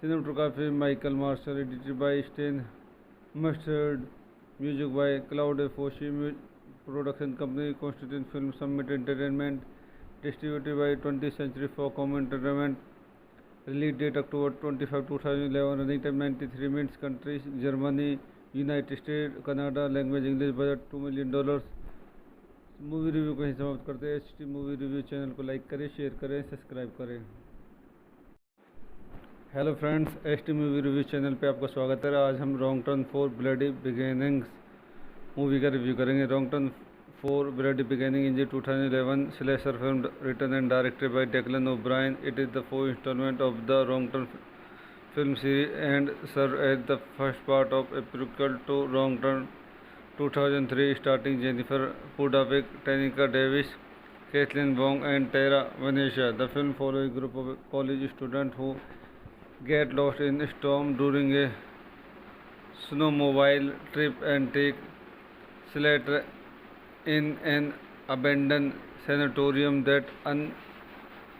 Cinematography Michael Marshall, edited by Stan Mustard. Music by Claude Foshi, production company Constituent Film Summit Entertainment, distributed by 20th Century Fox Home Entertainment. Release date October 25, 2011. Running time 93 minutes. Countries Germany, United States, Canada. Language English. Budget $2 million. Movie review को ही समाप्त करते हैं। HT movie review channel को like करें, share करें, subscribe करें। Hello friends, HT movie review channel पे आपका स्वागत है। आज हम wrong turn 4 bloody beginnings movie का रिव्यू करेंगे। Wrong turn 4 bloody beginning is 2011 slasher film written and directed by Declan O'Brien. It is the 4th installment of the wrong turn film series and serve as the first part of a prequel to Wrong Turn 2003, starring Jennifer Pudavik, Tanika Davis, Kathleen Wong and Tara Venetia. The film follows a group of college students who get lost in a storm during a snowmobile trip and take shelter in an abandoned sanatorium that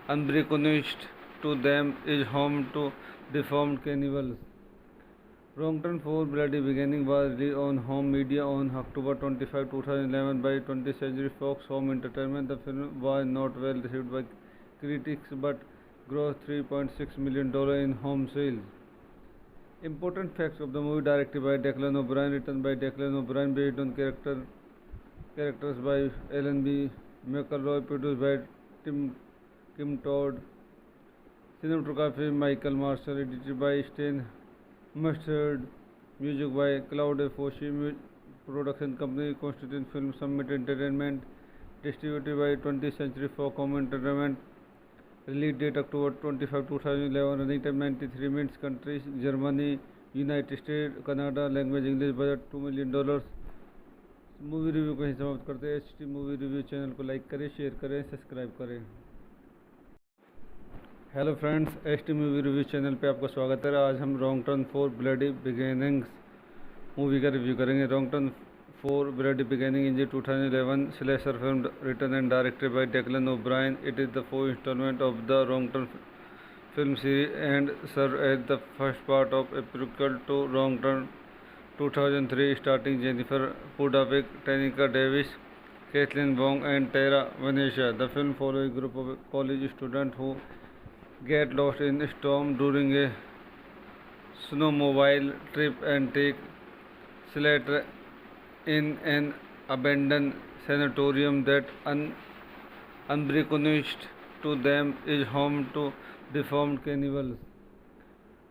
unbeknownst to them is home to deformed cannibals. Wrong Turn 4 Bloody Beginning was released on home media on October 25, 2011 by 20th Century Fox Home Entertainment. The film was not well received by critics but grossed $3.6 million in home sales. Important facts of the movie: directed by Declan O'Brien, written by Declan O'Brien, based on characters by Ellen B. McElroy, produced by Kim Todd. Cinematography Michael Marshall, edited by Stan Mustard. Music by Claude Foshi, production company Constituent Film Summit Entertainment, distributed by 20th Century Fox Home Entertainment. Release date October 25, 2011. Running time 93 minutes. Countries Germany, United States, Canada. Language English. Budget $2 million. Movie review को ही समाप्त करते हैं। HT movie review channel को like करें, share करें, subscribe करें। Hello friends, HT movie review channel पे आपका स्वागत है। आज हम wrong turn 4 bloody beginnings movie का रिव्यू करेंगे। Wrong turn 4 bloody beginning is 2011 slasher film written and directed by Declan O'Brien. It is the 4th installment of the wrong turn film series and serve as the first part of a prequel to Wrong Turn 2003, starring Jennifer Pudavik, Tanika Davis, Kathleen Wong and Tara Venetia. The film follows a group of college students who get lost in a storm during a snowmobile trip and take shelter in an abandoned sanatorium that unbeknownst to them is home to deformed cannibals.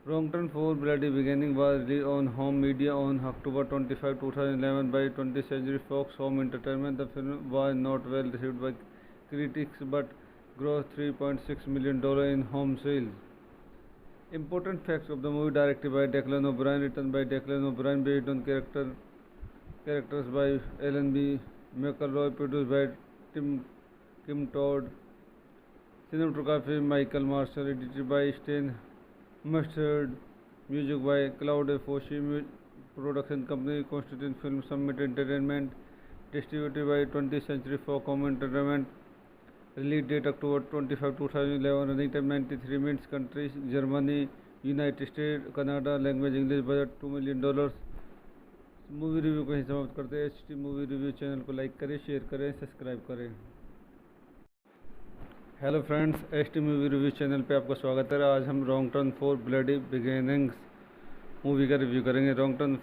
Wrong Turn 4 Bloody Beginning was released on home media on October 25, 2011 by 20th Century Fox Home Entertainment. The film was not well received by critics but grossed $3.6 million in home sales. Important facts of the movie: directed by Declan O'Brien, written by Declan O'Brien, based on characters by Ellen B. McElroy, produced by Kim Todd. Cinematography Michael Marshall, edited by Stan Mustard. Music by Claude Foshi. Production company Constantine Film Summit Entertainment. Distributed by 20th Century Fox Home Entertainment. Release date October 25, 2011. Running time 93 minutes. Countries Germany, United States, Canada. Language English. Budget $2 million. Movie review को ही समाप्त करते हैं। HT movie review channel को like करें, share करें, subscribe करें। Hello friends, HT movie review channel पे आपका स्वागत है। आज हम wrong turn 4 bloody beginnings movie का रिव्यू करेंगे। Wrong turn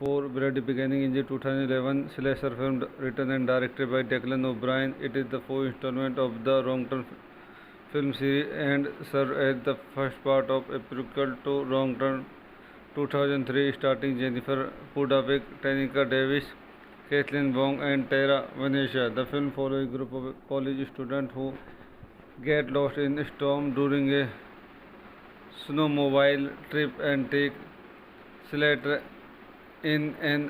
4 bloody beginning is 2011 slasher film written and directed by Declan O'Brien. It is the 4th installment of the wrong turn film series and serve as the first part of a prequel to Wrong Turn 2003, starring Jennifer Pudavik, Tanika Davis, Kathleen Wong, and Tara Venetia. The film follows a group of college students who get lost in a storm during a snowmobile trip and take shelter in an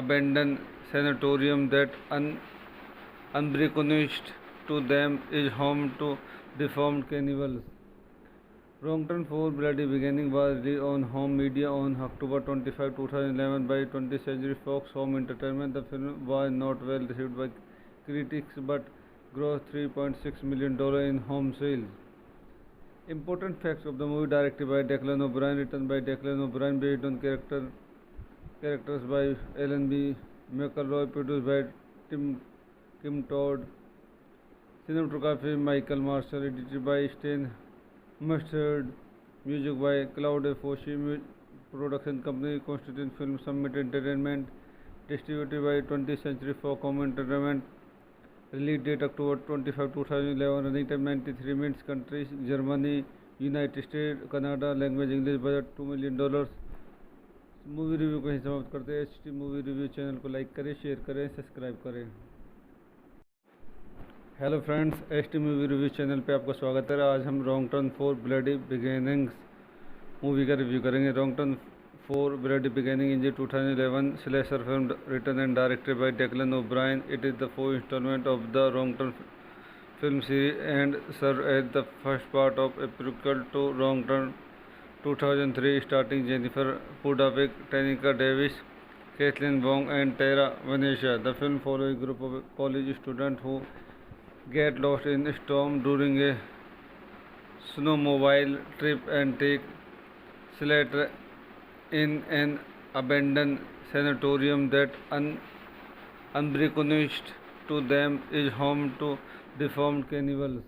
abandoned sanatorium that, unbeknownst to them, is home to deformed cannibals. Wrong Turn 4 Bloody Beginning was released on home media on October 25, 2011 by 20th Century Fox Home Entertainment. The film was not well received by critics but grossed $3.6 million in home sales. Important facts of the movie: directed by Declan O'Brien, written by Declan O'Brien, based on characters by Ellen B. McElroy, produced by Kim Todd. Cinematography Michael Marshall, edited by Stan Mustard. Music by Claude Foshi. Production company Constantine Film Summit Entertainment. Distributed by 20th Century Fox Home Entertainment. Release date October 25, 2011. Running time 93 minutes. Countries Germany, United States, Canada. Language English. Budget $2 million. Movie review को ही समाप्त करते हैं। HT movie review channel को like करें, share करें, subscribe करें। Hello friends, HT movie review channel पे आपका स्वागत है। आज हम wrong turn 4 bloody beginnings movie का रिव्यू करेंगे। Wrong turn 4 bloody beginning is 2011 slasher film written and directed by Declan O'Brien. It is the 4th installment of the wrong turn film series and serve as the first part of a prequel to Wrong Turn 2003, starring Jennifer Pudavik, Tanika Davis, Kathleen Wong, and Tara Venetia. The film follows a group of college students who get lost in a storm during a snowmobile trip and take shelter in an abandoned sanatorium that, unbeknownst to them, is home to deformed cannibals.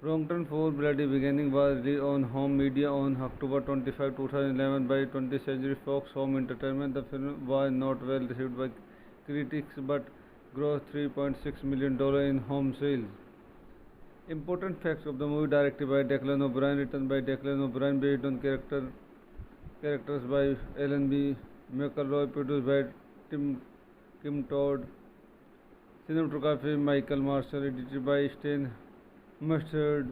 Wrong Turn 4 Bloody Beginning was released on home media on October 25, 2011 by 20th Century Fox Home Entertainment. The film was not well received by critics but grossed $3.6 million in home sales. Important facts of the movie: directed by Declan O'Brien, written by Declan O'Brien, based on characters by Ellen B. McElroy, produced by Kim Todd. Cinematography Michael Marshall, edited by Stan Mustard.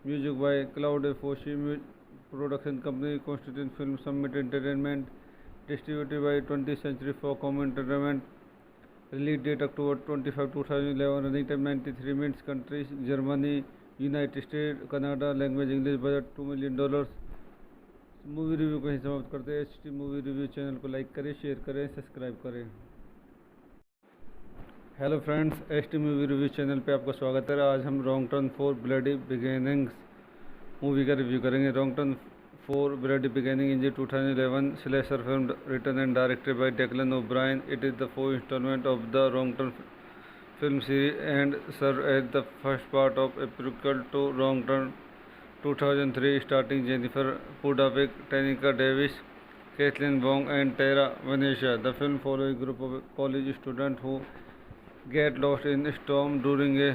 Music by Claude Foshi. Production company Constantine Film Summit Entertainment. Distributed by 20th Century Fox Home Entertainment. Release date October 25, 2011. Running time 93 minutes. Countries Germany, United States, Canada. Language English. Budget $2 million. Movie review को ही समाप्त करते हैं। HT movie review channel को like करें, share करें, subscribe करें। Hello friends, HT movie review channel पे आपका स्वागत है। आज हम wrong turn 4 bloody beginnings movie का रिव्यू करेंगे। Wrong turn 4 Bloody Beginning is 2011 slasher film written and directed by Declan O'Brien. It is the 4th installment of the Wrong Turn film series and serves as the first part of a prequel to Wrong Turn 2003, starring Jennifer Pudavik, Tanika Davis, Kathleen Wong, and Tara Venetia. The film follows a group of college students who get lost in a storm during a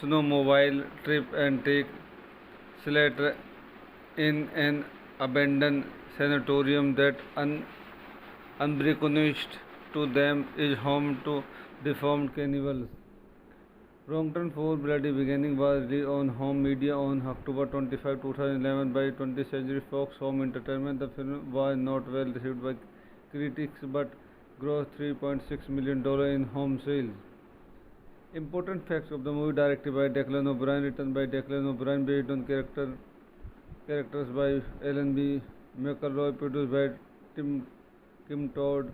snowmobile trip and take shelter in an abandoned sanatorium that, unbeknownst to them, is home to deformed cannibals. Wrong Turn 4 Bloody Beginning was released on home media on October 25, 2011 by 20th Century Fox Home Entertainment. The film was not well received by critics but grossed $3.6 million in home sales. Important facts of the movie directed by Declan O'Brien, written by Declan O'Brien, based on characters by Alan B. McElroy, produced by Kim Todd,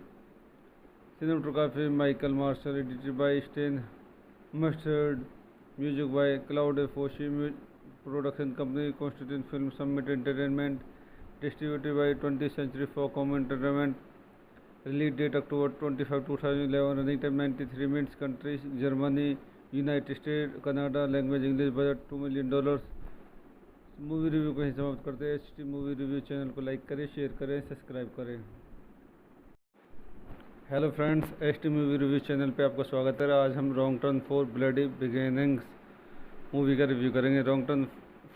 cinematography Michael Marshall, edited by Stan Mustard, music by Claude Foshi, production company Constitution Film Summit Entertainment, distributed by 20th Century Fox Home Entertainment. Release date October 25, 2011. Running time 93 minutes. Countries Germany, United States, Canada. Language English. Budget $2 million. Movie review को ही समाप्त करते हैं। HT movie review channel को like करें, share करें, subscribe करें। Hello friends, HT movie review channel पे आपका स्वागत है। आज हम wrong turn 4 bloody beginnings movie का रिव्यू करेंगे। Wrong turn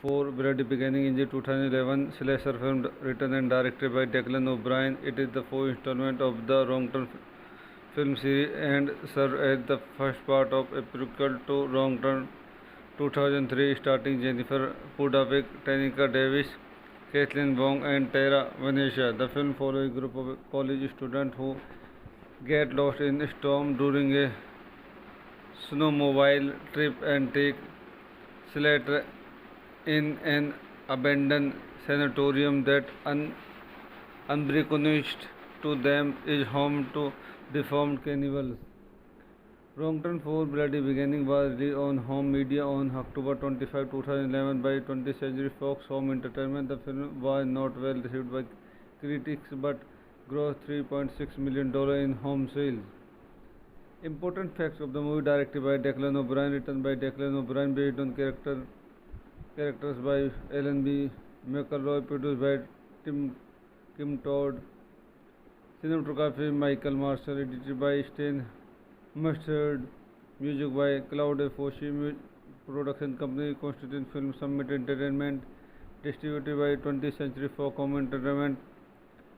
4 Bloody Beginning is a 2011 slasher film written and directed by Declan O'Brien. It is the fourth installment of the Wrong Turn film series and serves as the first part of a prequel to Wrong Turn 2003, starring Jennifer Pudavik, Tanika Davis, Kathleen Wong, and Tara Venetia. The film follows a group of college students who get lost in a storm during a snowmobile trip and take shelter in an abandoned sanatorium that unbeknownst to them is home to deformed cannibals. Wrong Turn 4 Bloody Beginning was released on home media on October 25, 2011 by 20th Century Fox Home Entertainment. The film was not well received by critics but grossed $3.6 million in home sales. Important facts of the movie directed by Declan O'Brien, written by Declan O'Brien, based on characters by Alan B. McElroy, produced by Kim Todd, cinematography Michael Marshall, edited by Stan Mustard, music by Claude Foshi, production company Constitution Film Summit Entertainment, distributed by 20th Century Fox Home Entertainment.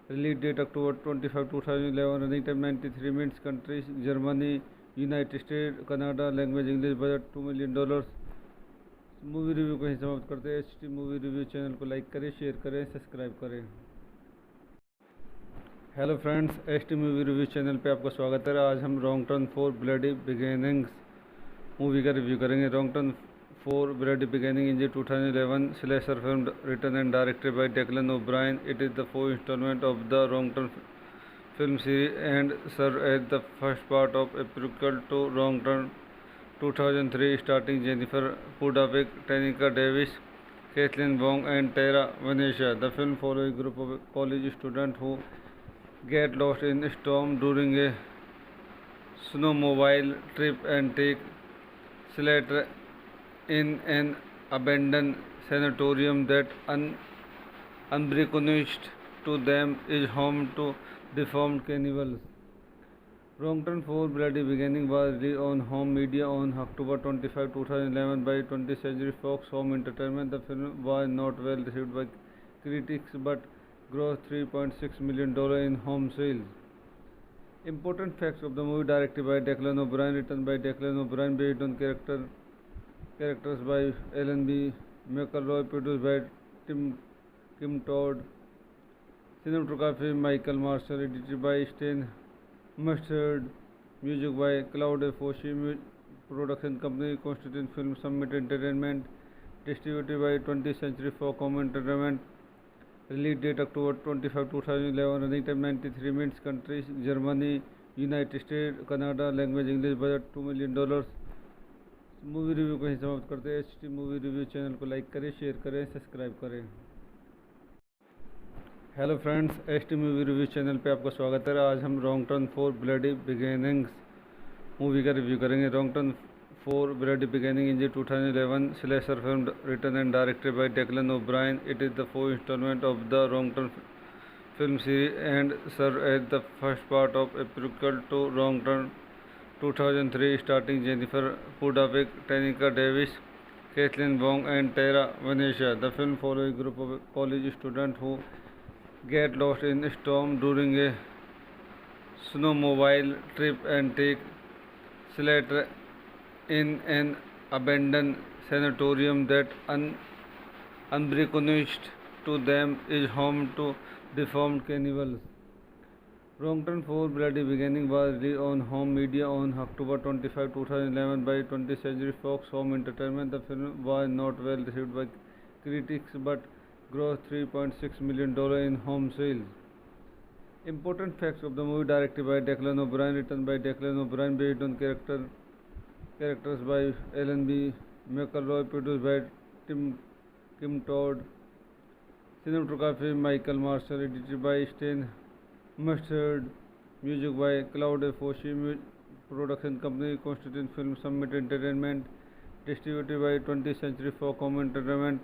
Release date October 25, 2011. Running time 93 minutes. Countries Germany, United States, Canada. Language English. Budget $2 million. Movie review को ही समाप्त करते हैं। HT movie review channel को like करें, share करें, subscribe करें। Hello friends, HT movie review channel पे आपका स्वागत है। आज हम wrong turn 4 bloody beginnings movie का रिव्यू करेंगे। Wrong turn 4 Bloody Beginning is a 2011 slasher film written and directed by Declan O'Brien. It is the fourth installment of the Wrong Turn film series and serves as the first part of a prequel to Wrong Turn 2003, starring Jennifer Pudavik, Tanika Davis, Kathleen Wong, and Tara Venetia. The film follows a group of college students who get lost in a storm during a snowmobile trip and take shelter in an abandoned sanatorium that unbeknownst to them is home to deformed cannibals. Wrong Turn 4 Bloody Beginning was released on home media on October 25, 2011 by 20th Century Fox Home Entertainment. Release date October 25, 2011. Running time 93 minutes. Countries Germany, United States, Canada. Language English. Budget $2 million. Wrong Turn 4 Bloody Beginning was released on home media on October 25, 2011 by 20th Century Fox Home Entertainment. The film was not well received by critics but grossed $3.6 million in home sales. Important facts of the movie directed by Declan O'Brien, written by Declan O'Brien, based on characters by Alan B. McElroy, produced by Kim Todd, cinematography Michael Marshall, edited by Stan Mustard, music by Claude Foshi, production company Constitution Film Summit Entertainment, distributed by 20th Century Fox Home Entertainment. Release date October 25, 2011. Running time 93 minutes. Countries Germany, United States, Canada. Language English. Budget $2 million. Movie review को ही समाप्त करते हैं। HT movie review channel को like करें, share करें, subscribe करें। Hello friends, HT movie review channel पे आपका स्वागत है। आज हम wrong turn 4 bloody beginnings movie का रिव्यू करेंगे। Wrong turn 4 Bloody Beginning is a 2011 slasher film written and directed by Declan O'Brien. It is the fourth installment of the Wrong Turn film series and serves as the first part of a prequel to Wrong Turn 2003, starring Jennifer Pudavik, Tanika Davis, Kathleen Wong, and Tara Venetia. The film follows a group of college students who get lost in a storm during a snowmobile trip and take shelter in an abandoned sanatorium that unbeknownst to them is home to deformed cannibals. Wrong Turn 4 Bloody Beginning was released on home media on October 25, 2011 by 20th Century Fox Home Entertainment. The film was not well received by critics but grossed $3.6 million in home sales. Important facts of the movie: directed by Declan O'Brien, written by Declan O'Brien, based on characters by Alan B. McElroy, produced by Kim Todd, cinematography Michael Marshall, edited by Stan Mustard, music by Claude Foshi, production company Constitution Film Summit Entertainment, distributed by 20th Century Fox Home Entertainment.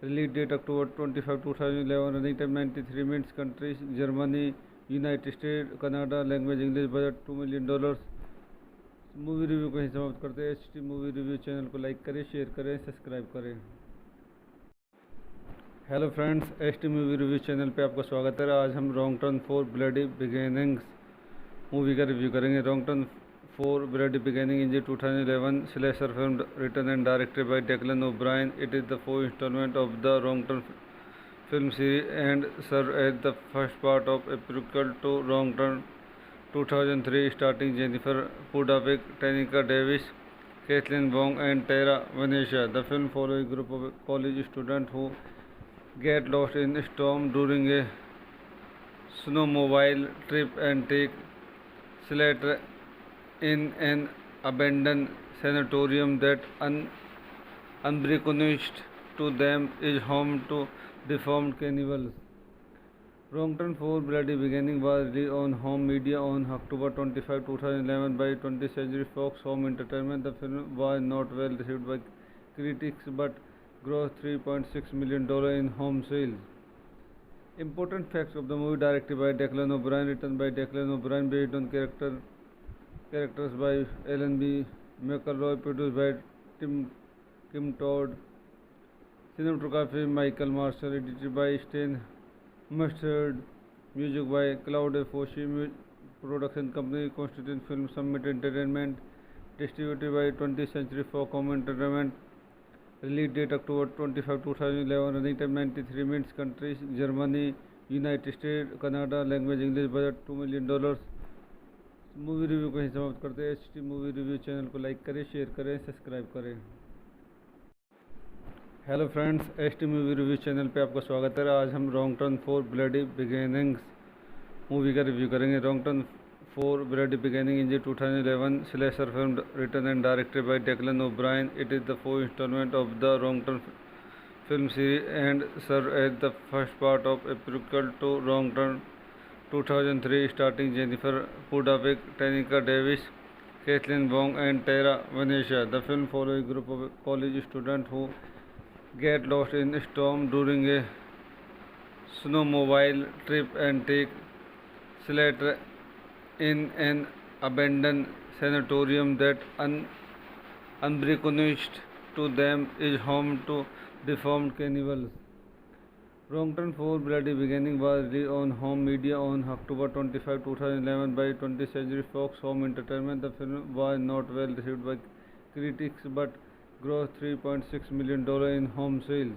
Release date October 25, 2011. Running time 93 minutes. Countries Germany, United States, Canada. Language English. Budget $2 million. Movie review कहीं समाप्त करते हैं। HT movie review channel को like करें, share करें, subscribe करें। Hello friends, HT movie review channel पे आपका स्वागत है। आज हम wrong turn 4 bloody beginnings movie का रिव्यू करेंगे। Wrong turn 4 Bloody Beginning is a 2011 slasher film written and directed by Declan O'Brien. It is the fourth installment of the Wrong Turn film series and serves as the first part of a prequel to Wrong Turn 2003, starring Jennifer Pudavik, Tanika Davis, Kathleen Wong, and Tara Venetia. The film follows a group of college students who get lost in a storm during a snowmobile trip and take shelter in an abandoned sanatorium that unbeknownst to them is home to deformed cannibals. Wrong Turn 4 Bloody Beginning was released on home media on October 25, 2011 by 20th Century Fox Home Entertainment. The film was not well received by critics but grossed $3.6 million in home sales. Important facts of the movie: directed by Declan O'Brien, written by Declan O'Brien, based on characters by Alan B. McElroy, produced by Kim Todd, cinematography Michael Marshall, edited by Stan Mustard, music by Claude Foshi, production company Constitution Film Summit Entertainment, distributed by 20th Century Fox Home Entertainment. Release date October 25, 2011. Running time 93 minutes. Countries Germany, United States, Canada. Language English. Budget $2 million. Movie review कहीं समाप्त करते हैं। HT movie review channel को like करें, share करें, subscribe करें। Hello friends, HT movie review channel पे आपका स्वागत है। आज हम wrong turn 4 bloody beginnings movie का रिव्यू करेंगे। Wrong turn 4 Bloody Beginning is a 2011 slasher film written and directed by Declan O'Brien. It is the fourth installment of the Wrong Turn film series and serves as the first part of a prequel to Wrong Turn 2003, starring Jennifer Pudavik, Tanika Davis, Kathleen Wong, and Tara Venetia. The film follows a group of college students who get lost in a storm during a snowmobile trip and take shelter in an abandoned sanatorium that unbeknownst to them is home to deformed cannibals. Wrong Turn 4 Bloody Beginning was released on home media on October 25, 2011 by 20th Century Fox Home Entertainment. The film was not well received by critics but grossed $3.6 million in home sales.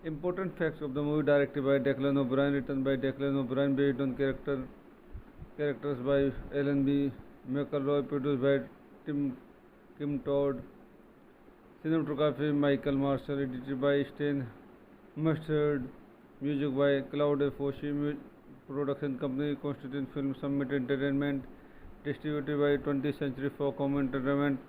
Important facts of the movie: directed by Declan O'Brien, written by Declan O'Brien, based on characters by Alan B. McElroy, produced by Kim Todd, cinematography Michael Marshall, edited by Stan Mustard, music by Claude Foshi, production company Constitution Film Summit Entertainment, distributed by 20th Century Fox Home Entertainment.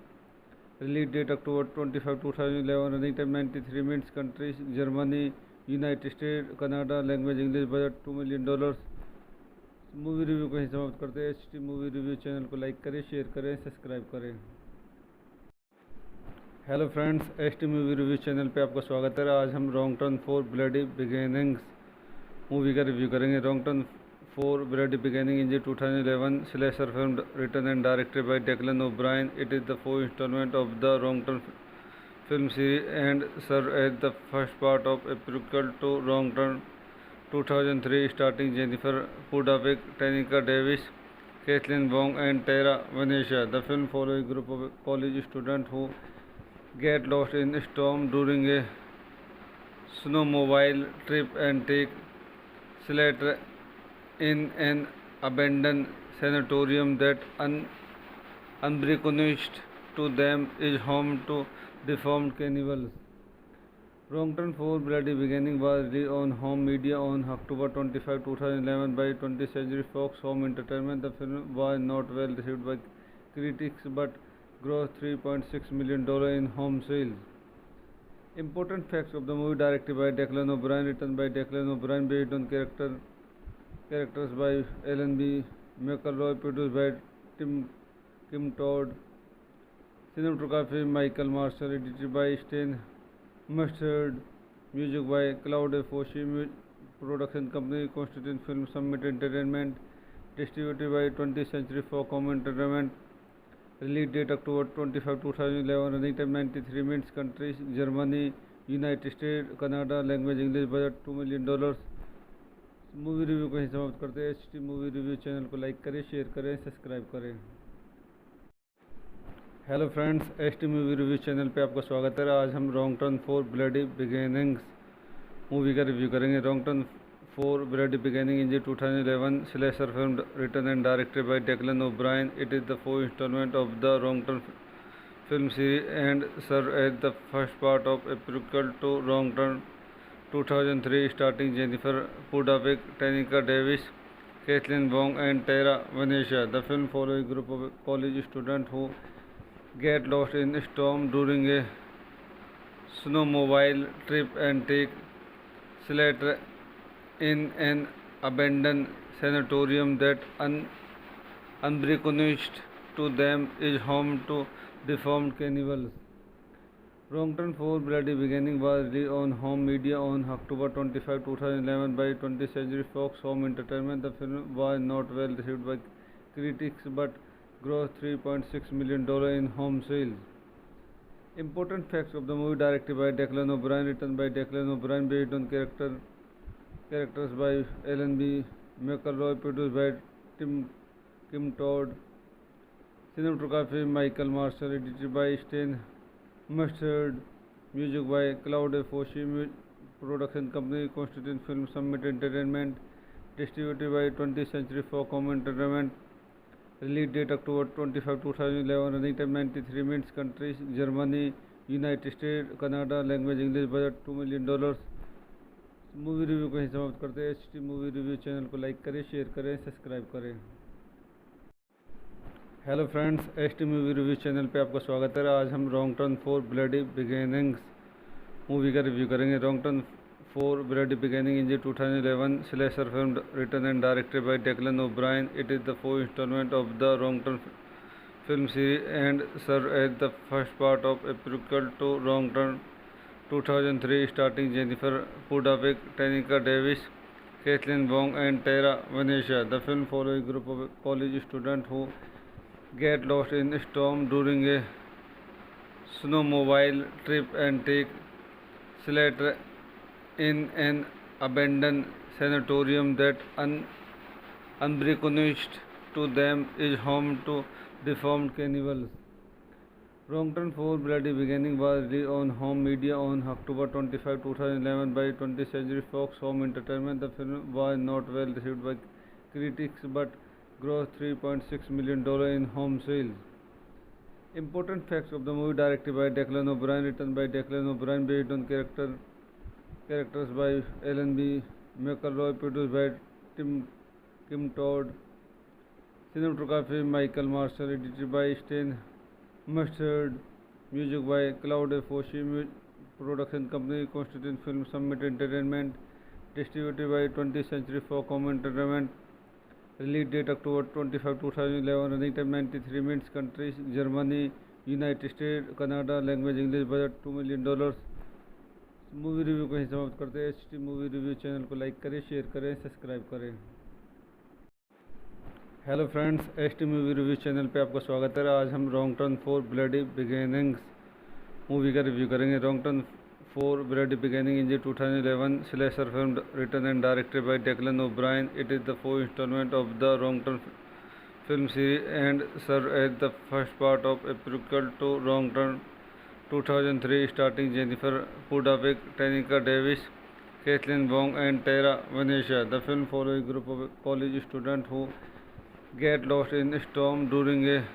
Release date October 25, 2011. Running time 93 minutes. Countries Germany, United States, Canada. Language English. Budget $2 million. Movie review कहीं समाप्त करते हैं। HT movie review channel को like करें, share करें, subscribe करें। Hello friends, HT movie review channel पे आपका स्वागत है। आज हम wrong turn 4 bloody beginnings movie का रिव्यू करेंगे। Wrong turn 4 Bloody Beginning is a 2011 slasher film written and directed by Declan O'Brien. It is the fourth installment of the Wrong Turn film series and serves as the first part of a prequel to Wrong Turn 2003, starring Jennifer Pudavik, Tanika Davis, Kathleen Wong, and Tara Venetia. The film follows a group of college students who get lost in a storm during a snowmobile trip and take shelter in an abandoned sanatorium that unbeknownst to them is home to deformed cannibals. Wrongton 4 Bloody Beginning was released on home media on October 25, 2011 by 20th Century Fox Home Entertainment. The film was not well received by critics but grossed $3.6 million in home sales. Important facts of the movie: directed by Declan O'Brien, written by Declan O'Brien, based on characters by Alan B. McElroy, produced by Kim Todd, cinematography Michael Marshall, edited by Stan Mustard, music by Claude Foshi, production company Constitution Film Summit Entertainment, distributed by 20th Century Fox Home Entertainment. Release date October 25, 2011. Running time 93 minutes. Countries Germany, United States, Canada. Language English. Budget $2 million. Movie review कहीं समाप्त करते हैं। HT movie review channel को like करें, share करें, subscribe करें। Hello friends, HT movie review channel पे आपका स्वागत है। आज हम wrong turn 4 bloody beginnings movie का रिव्यू करेंगे। Wrong turn 4 Bloody Beginning is a 2011 slasher film written and directed by Declan O'Brien. It is the fourth installment of the Wrong Turn film series and serves as the first part of a prequel to Wrong Turn 2003, starring Jennifer Pudavik, Tanika Davis, Kathleen Wong, and Tara Venetia. The film follows a group of college students who get lost in a storm during a snowmobile trip and take shelter in an abandoned sanatorium that unbeknownst to them is home to deformed cannibals. Wrong Turn 4 Bloody Beginning was released on home media on October 25, 2011 by 20th Century Fox Home Entertainment. The film was not well received by critics but grossed $3.6 million in home sales. Important facts of the movie: directed by Declan O'Brien, written by Declan O'Brien, based on characters by Alan B. McElroy, produced by Kim Todd, cinematography Michael Marshall, edited by Stan Mustard, music by Claude Foshi, production company Constitution Film Summit Entertainment, distributed by 20th Century Fox Home Entertainment. Release date October 25, 2011. Running time 93 minutes. Countries Germany, United States, Canada. Language English. Budget $2 million. Movie review कहीं समाप्त करते हैं। HT movie review channel को like करें, share करें, subscribe करें। Hello friends, HT movie review channel पे आपका स्वागत है। आज हम wrong turn 4 bloody beginnings movie का रिव्यू करेंगे। Wrong turn 4 Bloody Beginning is a 2011 slasher film written and directed by Declan O'Brien. It is the fourth installment of the Wrong Turn film series and serves as the first part of a prequel to Wrong Turn 2003, starring Jennifer Pudavik, Tanika Davis, Kathleen Wong, and Tara Venetia. The film follows a group of college students who get lost in a storm during a snowmobile trip and take shelter in an abandoned sanatorium that unbeknownst to them is home to deformed cannibals. Wrong Turn 4 Bloody Beginning was released on home media on October 25, 2011 by 20th Century Fox Home Entertainment. The film was not well received by critics but grossed $3.6 million in home sales. Important facts of the movie: directed by Declan O'Brien, written by Declan O'Brien, based on characters by Alan B. McElroy, produced by Kim Todd, cinematography Michael Marshall, edited by Stan Mustard, music by Claude Foshi, production company Constitution Film Summit Entertainment, distributed by 20th Century Fox Home Entertainment. Release date October 25, 2011. Running time 93 minutes. Countries Germany, United States, Canada. Language English. Budget $2 million. Movie review कहीं समाप्त करते हैं। HT movie review channel को like करें, share करें, subscribe करें। Hello friends, HT movie review channel पे आपका स्वागत है। आज हम wrong turn 4 bloody beginnings movie का रिव्यू करेंगे। Wrong turn 4 Bloody Beginning is a 2011 slasher film written and directed by Declan O'Brien. It is the fourth installment of the Wrong Turn film series and serves as the first part of a prequel to Wrong Turn 2003, starring Jennifer Pudavik, Tanika Davis, Caitlin Wong and Tara Venetia. The film follows a group of college students who get lost in a storm during a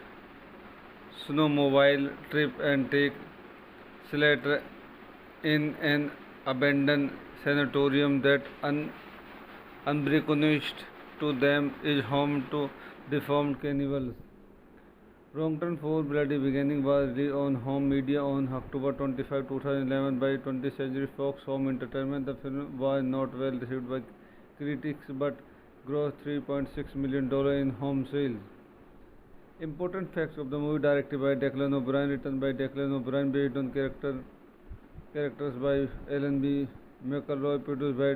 snowmobile trip and take shelter in an abandoned sanatorium that unbeknownst to them is home to deformed cannibals. Wrongton 4 Bloody Beginning was released on home media on October 25, 2011 by 20th Century Fox Home Entertainment. The film was not well received by critics but grossed $3.6 million in home sales. Important facts of the movie: directed by Declan O'Brien, written by Declan O'Brien, based on characters by Alan B. McElroy, produced by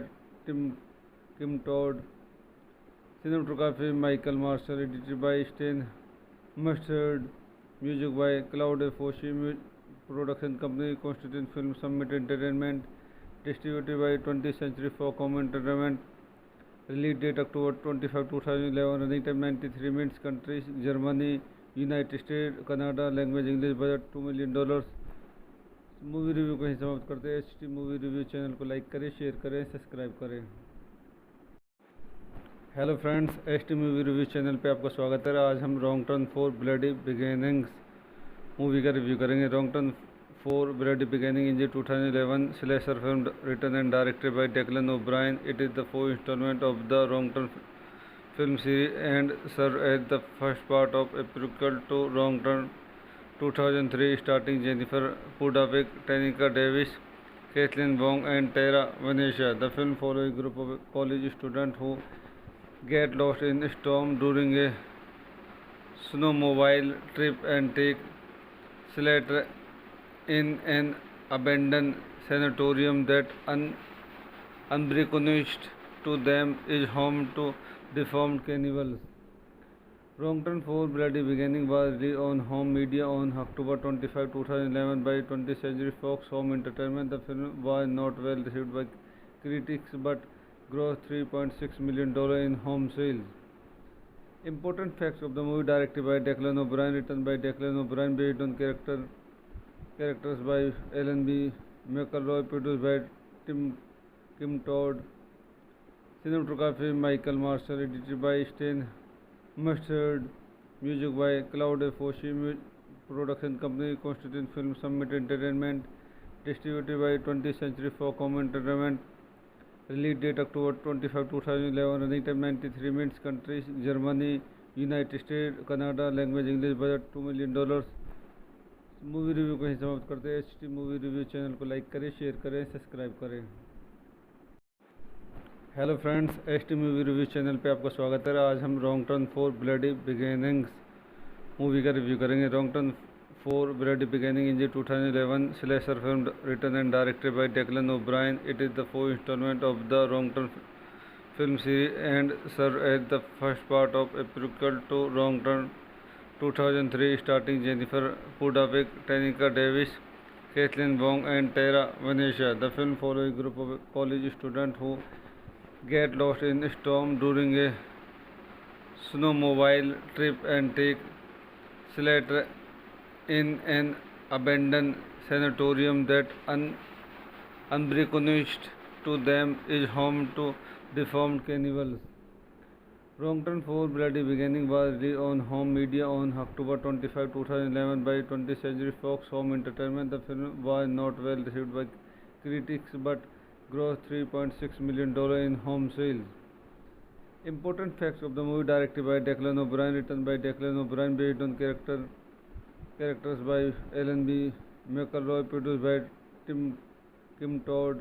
Kim Todd, cinematography Michael Marshall, edited by Stan Mustard, music by Cloud Foshi, production company Constitution Film Summit Entertainment, distributed by 20th Century Fox Home Entertainment. Release date October 25, 2011. Running time 93 minutes. Countries Germany, United States, Canada. Language English. Budget $2 million. Movie review कहीं समाप्त करते हैं। HT movie review channel को like करें, share करें, subscribe करें। Hello friends, HT movie review channel पे आपका स्वागत है। आज हम wrong turn 4 bloody beginnings movie का रिव्यू करेंगे। Wrong turn 4 Bloody Beginning is a 2011 slasher film written and directed by Declan O'Brien. It is the fourth installment of the Wrong Turn film series and serves as the first part of a prequel to Wrong Turn 2003, starring Jennifer Pudawick, Tanika Davis, Caitlin Wong, and Tara Venetia. The film follows a group of college students who get lost in a storm during a snowmobile trip and take shelter in an abandoned sanatorium that unbeknownst to them is home to deformed cannibals. Wrong Turn 4 Bloody Beginning was released on home media on October 25, 2011 by 20th Century Fox Home Entertainment. The film was not well received by critics but grossed $3.6 million in home sales. Important facts of the movie: directed by Declan O'Brien, written by Declan O'Brien, based on characters by Alan B. McElroy, produced by Kim Todd, cinematography Michael Marshall, edited by Stan Mustard, music by Cloud Foshi, production company Constitution Film Summit Entertainment, distributed by 20th Century Fox Home Entertainment. Release date October 25, 2011. Running time 93 minutes. Countries Germany, United States, Canada. Language English. Budget $2 million. Movie review कहीं समाप्त करते हैं। HT movie review channel को like करें, share करें, subscribe करें। Hello friends, HT movie review channel पे आपका स्वागत है। आज हम wrong turn 4 bloody beginnings movie का रिव्यू करेंगे। Wrong turn 4 Bloody Beginning is a 2011 slasher film written and directed by Declan O'Brien. It is the fourth installment of the Wrong Turn film series and serves as the first part of a prequel to Wrong Turn 2003, starring Jennifer Pudawick, Tanika Davis, Caitlin Wong, and Tara Venetia. The film follows a group of college students who get lost in a storm during a snowmobile trip and take shelter in an abandoned sanatorium that unbeknownst to them is home to deformed cannibals. Wrong Turn 4 Bloody Beginning was released on home media on October 25, 2011 by 20th Century Fox Home Entertainment. The film was not well received by critics but grossed $3.6 million in home sales. Important facts of the movie: directed by Declan O'Brien, written by Declan O'Brien, based on characters by Alan B. McElroy, produced by Kim Todd,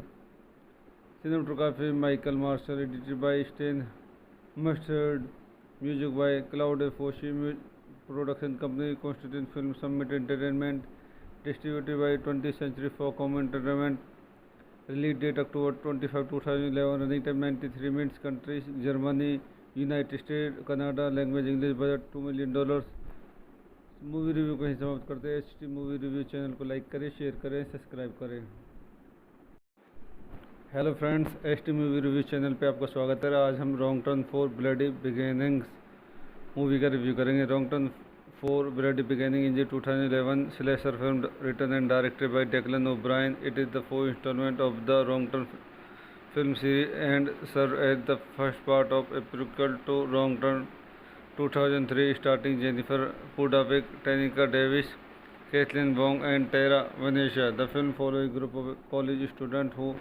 cinematography Michael Marshall, edited by Stan Mustard, music by Cloud Foshi, production company Constitution Film Summit Entertainment, distributed by 20th Century Fox Home Entertainment. Release date October 25, 2011. Running time 93 minutes. Countries Germany, United States, Canada. Language English. Budget $2 million. Movie review कहीं समाप्त करते हैं। HT movie review channel को like करें, share करें, subscribe करें। Hello friends, HT movie review channel पे आपका स्वागत है। आज हम wrong turn 4 bloody beginnings movie का रिव्यू करेंगे। Wrong turn 4 Bloody Beginning is a 2011 slasher film written and directed by Declan O'Brien. It is the fourth installment of the Wrong Turn film series and served as the first part of a prequel to Wrong Turn 2003, starring Jennifer Pudavik, Tanika Davis, Kathleen Wong, and Tara Venetia. The film follows a group of college students who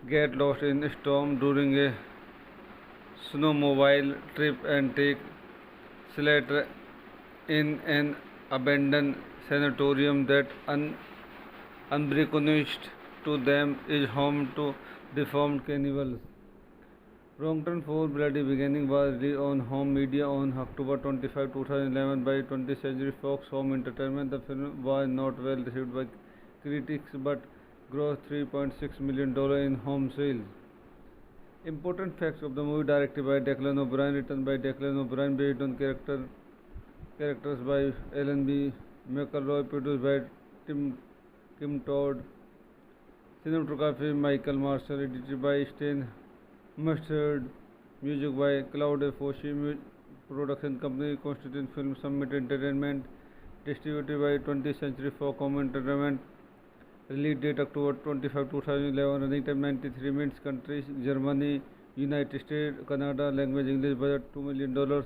get lost in a storm during a snowmobile trip and take shelter in an abandoned sanatorium that unbeknownst to them is home to deformed cannibals. Wrong Turn 4 Bloody Beginning was released on home media on October 25, 2011 by 20th Century Fox Home Entertainment. The film was not well received by critics but grossed $3.6 million in home sales. Important facts of the movie: directed by Declan O'Brien, written by Declan O'Brien, based on characters by Alan B. McElroy, produced by Kim Todd, cinematography Michael Marshall, edited by Stan Mustard, music by Claude Foshi, production company Constitution Film Summit Entertainment, distributed by 20th Century Fox Home Entertainment. Release date October 25, 2011. Running time 93 minutes. Countries Germany, United States, Canada. Language English. Budget $2 million.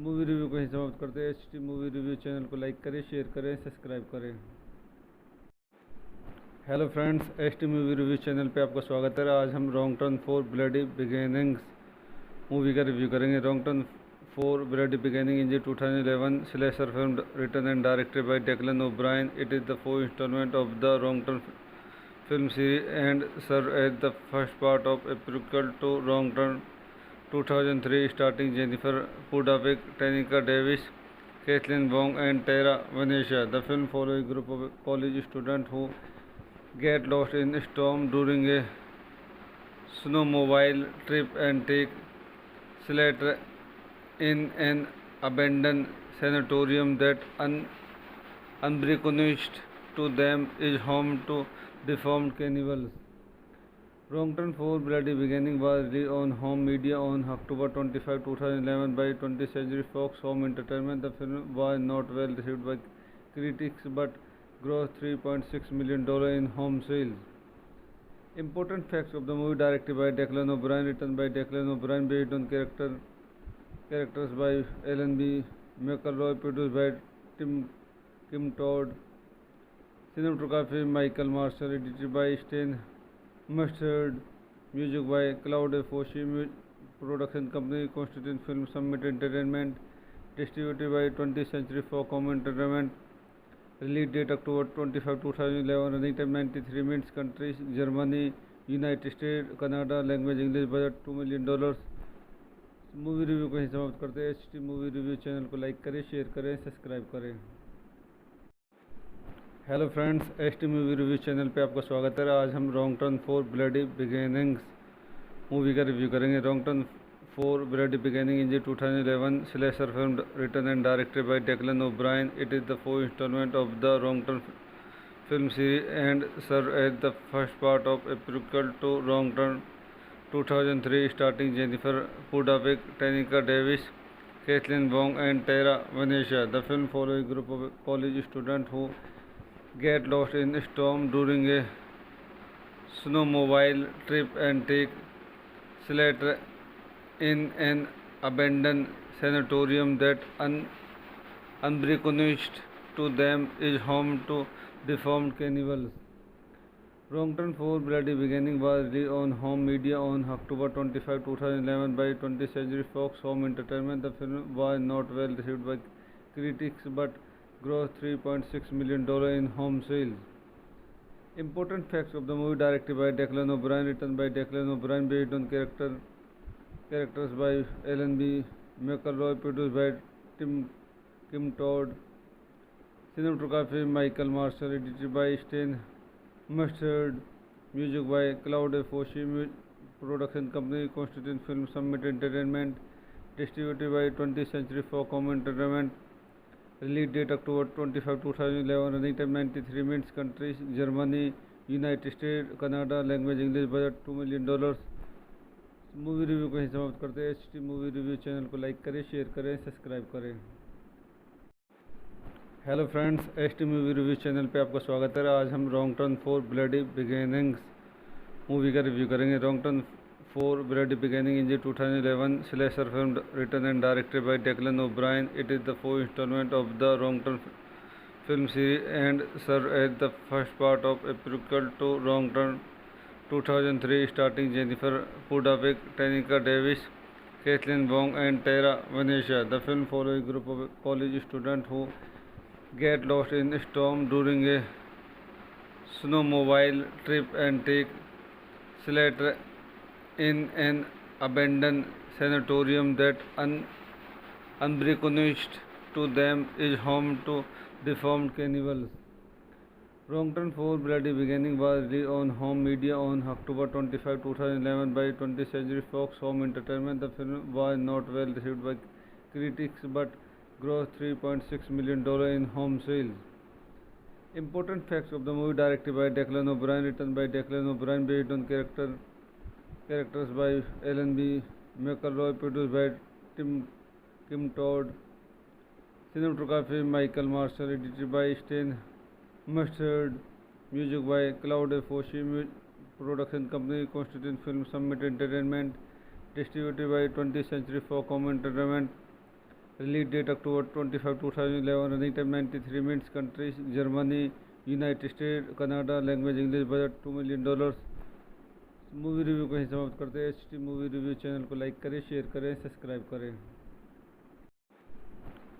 Movie review को ही समाप्त करते हैं। HT movie review channel को like करें, share करें, subscribe करें। Hello friends, HT movie review channel पे आपका स्वागत है। आज हम wrong turn 4 bloody beginnings movie का रिव्यू करेंगे। Wrong turn 4 Bloody Beginning is a 2011 slasher film written and directed by Declan O'Brien. It is the fourth installment of the Wrong Turn film series and served as the first part of a prequel to Wrong Turn 2003, starring Jennifer Pudavik, Tanika Davis, Kathleen Wong, and Tara Venetia. The film follows a group of college students who get lost in a storm during a snowmobile trip and take shelter in an abandoned sanatorium that unbeknownst to them is home to deformed cannibals. Wrong Turn 4 Bloody Beginning was released on home media on October 25, 2011 by 20th Century Fox Home Entertainment. The film was not well received by critics but grossed $3.6 million in home sales. Important facts of the movie: directed by Declan O'Brien, written by Declan O'Brien, based on characters by Alan B. McElroy, produced by Kim Todd, cinematography Michael Marshall, edited by Stan Mustard, music by Claude Foshi, production company Constitution Film Summit Entertainment, distributed by 20th Century Fox Home Entertainment. Release date October 25, 2011. Running time 93 minutes. Countries Germany, United States, Canada. Language English. Budget $2 million. Movie review को ही समाप्त करते हैं। HT movie review channel को like करें, share करें, subscribe करें। Hello friends, HT movie review channel पे आपका स्वागत है। आज हम wrong turn 4 bloody beginnings movie का रिव्यू करेंगे। Wrong turn 4 Bloody Beginning is a 2011 slasher film written and directed by Declan O'Brien. It is the fourth installment of the Wrong Turn film series and served as the first part of a prequel to Wrong Turn 2003, starring Jennifer Pudavik, Tanika Davis, Kathleen Wong, and Tara Venetia. The film follows a group of college students who get lost in a storm during a snowmobile trip and take shelter in an abandoned sanatorium that unbeknownst to them is home to deformed cannibals. Wrong Turn 4 Bloody Beginning was released on home media on October 25, 2011 by 20th Century Fox Home Entertainment. The film was not well received by critics but grossed $3.6 million in home sales. Important facts of the movie: directed by Declan O'Brien, written by Declan O'Brien, based on characters by Alan B. McElroy, produced by Kim Todd, cinematography Michael Marshall, edited by Stan Mustard, music by Claude Foshi, production company Constitution Film Summit Entertainment, distributed by 20th Century Fox Home Entertainment. Release date October 25, 2011. Running time 93 minutes. Countries Germany, United States, Canada. Language English. Budget $2 million. Movie review को ही समाप्त करते हैं। HT movie review channel को like करें, share करें, subscribe करें। Hello friends, HT movie review channel पे आपका स्वागत है। आज हम wrong turn 4 bloody beginnings movie का रिव्यू करेंगे। Wrong turn 4 bloody beginning in 2011 slasher film written and directed by Declan O'Brien. It is the fourth installment of the Wrong Turn film series and serves as the first part of a prequel to Wrong Turn 2003, starring Jennifer Pudavik, Tanika Davis, Kathleen Wong, and Tara Venetia. The film follows a group of college students who get lost in a storm during a snowmobile trip and take shelter in an abandoned sanatorium that unbeknownst to them is home to deformed cannibals. Wrong Turn 4 Bloody Beginning was released on home media on October 25, 2011 by 20th Century Fox Home Entertainment. The film was not well received by critics but grossed $3.6 million in home sales. Important facts of the movie: directed by Declan O'Brien, written by Declan O'Brien, based on characters by Alan B. McElroy, produced by Kim Todd, cinematography Michael Marshall, edited by Stan Mustard, music by Claude Foshi, production company Constitution Film Summit Entertainment, distributed by 20th Century Fox Home Entertainment. Release date October 25, 2011. Running time 93 minutes. Countries Germany, United States, Canada. Language English. Budget $2 million. Movie review को ही समाप्त करते हैं। HT movie review channel को like करें, share करें, subscribe करें।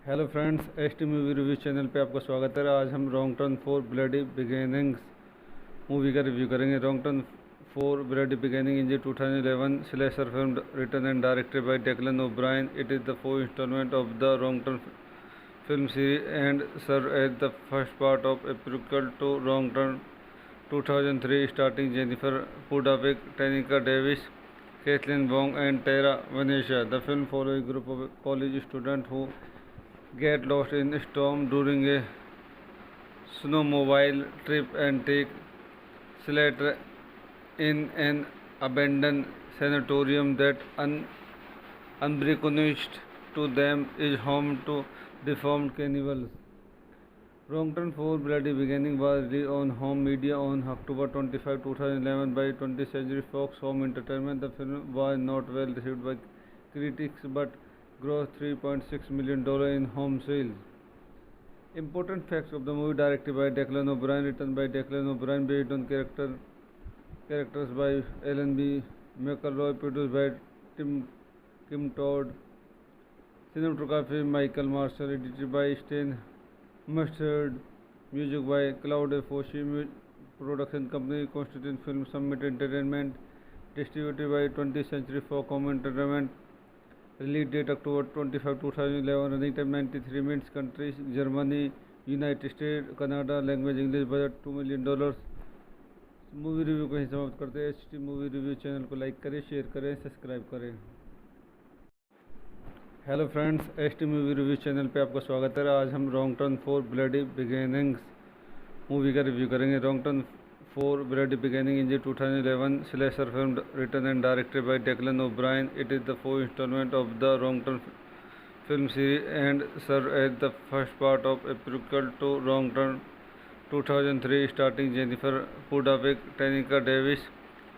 Hello friends, HT movie review channel पे आपका स्वागत है। आज हम wrong turn 4 bloody beginnings movie का रिव्यू करेंगे। Wrong turn 4 Bloody Beginning is a 2011 slasher film written and directed by Declan O'Brien. It is the fourth installment of the Wrong Turn film series and serves as the first part of a prequel to Wrong Turn 2003, starring Jennifer Pudavik, Tanika Davis, Kathleen Wong, and Tara Venetia. The film follows a group of college students who get lost in a storm during a snowmobile trip and take shelter in an abandoned sanatorium that unbeknownst to them is home to deformed cannibals. Wrong Turn 4 Bloody Beginning was released on home media on October 25, 2011 by 20th Century Fox Home Entertainment. The film was not well received by critics but grossed $3.6 million in home sales. Important facts of the movie: directed by Declan O'Brien, written by Declan O'Brien, based on characters by Alan B. McElroy, produced by Kim Todd, cinematography Michael Marshall, edited by Stan Mustard, music by Claude Foshi, production company Constitution Film Summit Entertainment, distributed by 20th Century Fox Home Entertainment. Release date October 25, 2011. Running time 93 minutes. Countries Germany, United States, Canada. Language English. Budget $2 million. Movie review को ही समाप्त करते हैं। HT movie review channel को like करें, share करें, subscribe करें। Hello friends, HT movie review channel पे आपका स्वागत है। आज हम wrong turn 4 bloody beginnings movie का रिव्यू करेंगे। Wrong turn 4 Bloody Beginning is a 2011 slasher film written and directed by Declan O'Brien. It is the fourth installment of the Wrong Turn film series and serves as the first part of a prequel to Wrong Turn 2003, starring Jennifer Pudavik, Tanika Davis,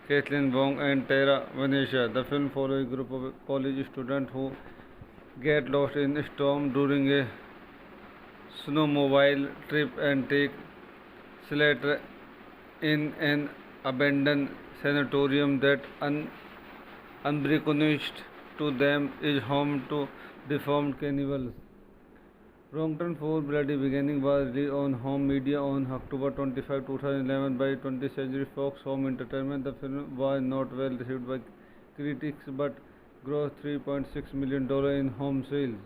Kathleen Wong, and Tara Venetia. The film follows a group of college students who get lost in a storm during a snowmobile trip and take shelter in an abandoned sanatorium that unbeknownst to them is home to deformed cannibals. Wrong Turn 4 Bloody Beginning was released on home media on October 25, 2011 by 20th Century Fox Home Entertainment. The film was not well received by critics but grossed $3.6 million in home sales.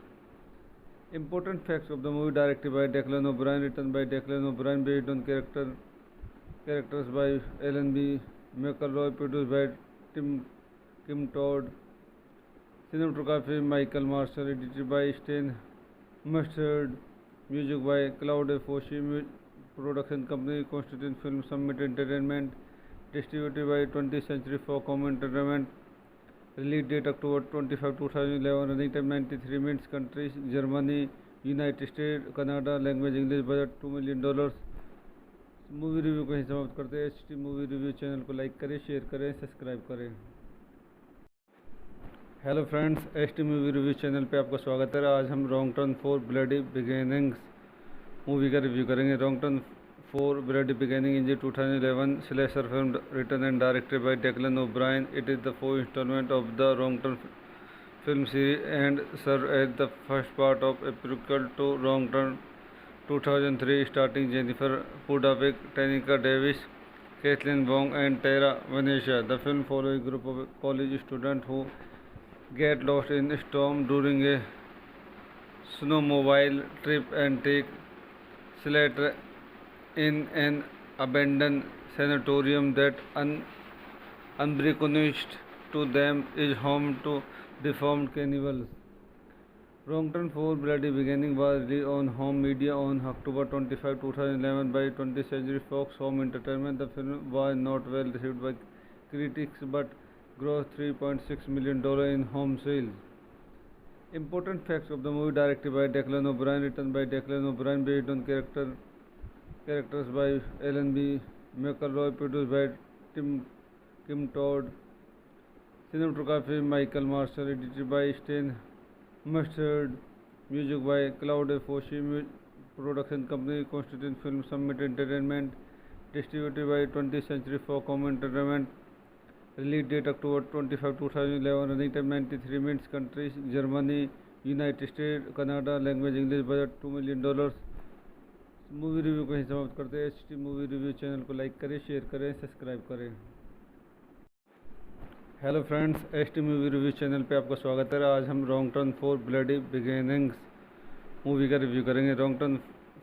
Important facts of the movie: directed by Declan O'Brien, written by Declan O'Brien, based on characters by Alan B. McElroy, produced by Kim Todd, cinematography Michael Marshall, edited by Stan Mustard, music by Claude Foshi, production company Constitution Film Summit Entertainment, distributed by 20th Century Fox Home Entertainment. Release date October 25, 2011. Running time 93 minutes. Countries Germany, United States, Canada. Language English. Budget $2 million. Movie review को ही समाप्त करते हैं। H T movie review channel को like करें, share करें, subscribe करें। Hello friends, H T movie review channel पे आपका स्वागत है। आज हम wrong turn 4 bloody beginnings movie का रिव्यू करेंगे। Wrong turn 4 bloody beginning is a 2011 slasher film written and directed by Declan O'Brien. It is the fourth installment of the Wrong Turn film series and serves as the first part of a prequel to Wrong Turn 2003, starring Jennifer Pudavik, Tanika Davis, Kathleen Wong, and Tara Venetia. The film follows a group of college students who get lost in a storm during a snowmobile trip and take shelter in an abandoned sanatorium that unbeknownst to them is home to deformed cannibals. Wrong Turn 4 Bloody Beginning was released on home media on October 25, 2011 by 20th Century Fox Home Entertainment. The film was not well received by critics but grossed $3.6 million in home sales. Important facts of the movie: directed by Declan O'Brien, written by Declan O'Brien, based on characters by Alan B. McElroy, produced by Kim Todd, cinematography Michael Marshall, edited by Stan Mustard, music by Claude Foshi, production company Constitution Film Summit Entertainment, distributed by 20th Century Fox Home Entertainment. Release date October 25, 2011. Running time 93 minutes. Countries Germany, United States, Canada. Language English. Budget $2 million. Movie review को ही समाप्त करते हैं। H T movie review channel को like करें, share करें, subscribe करें। Hello friends, H T movie review channel पे आपका स्वागत है। आज हम wrong turn 4 bloody beginnings movie का रिव्यू करेंगे। Wrong turn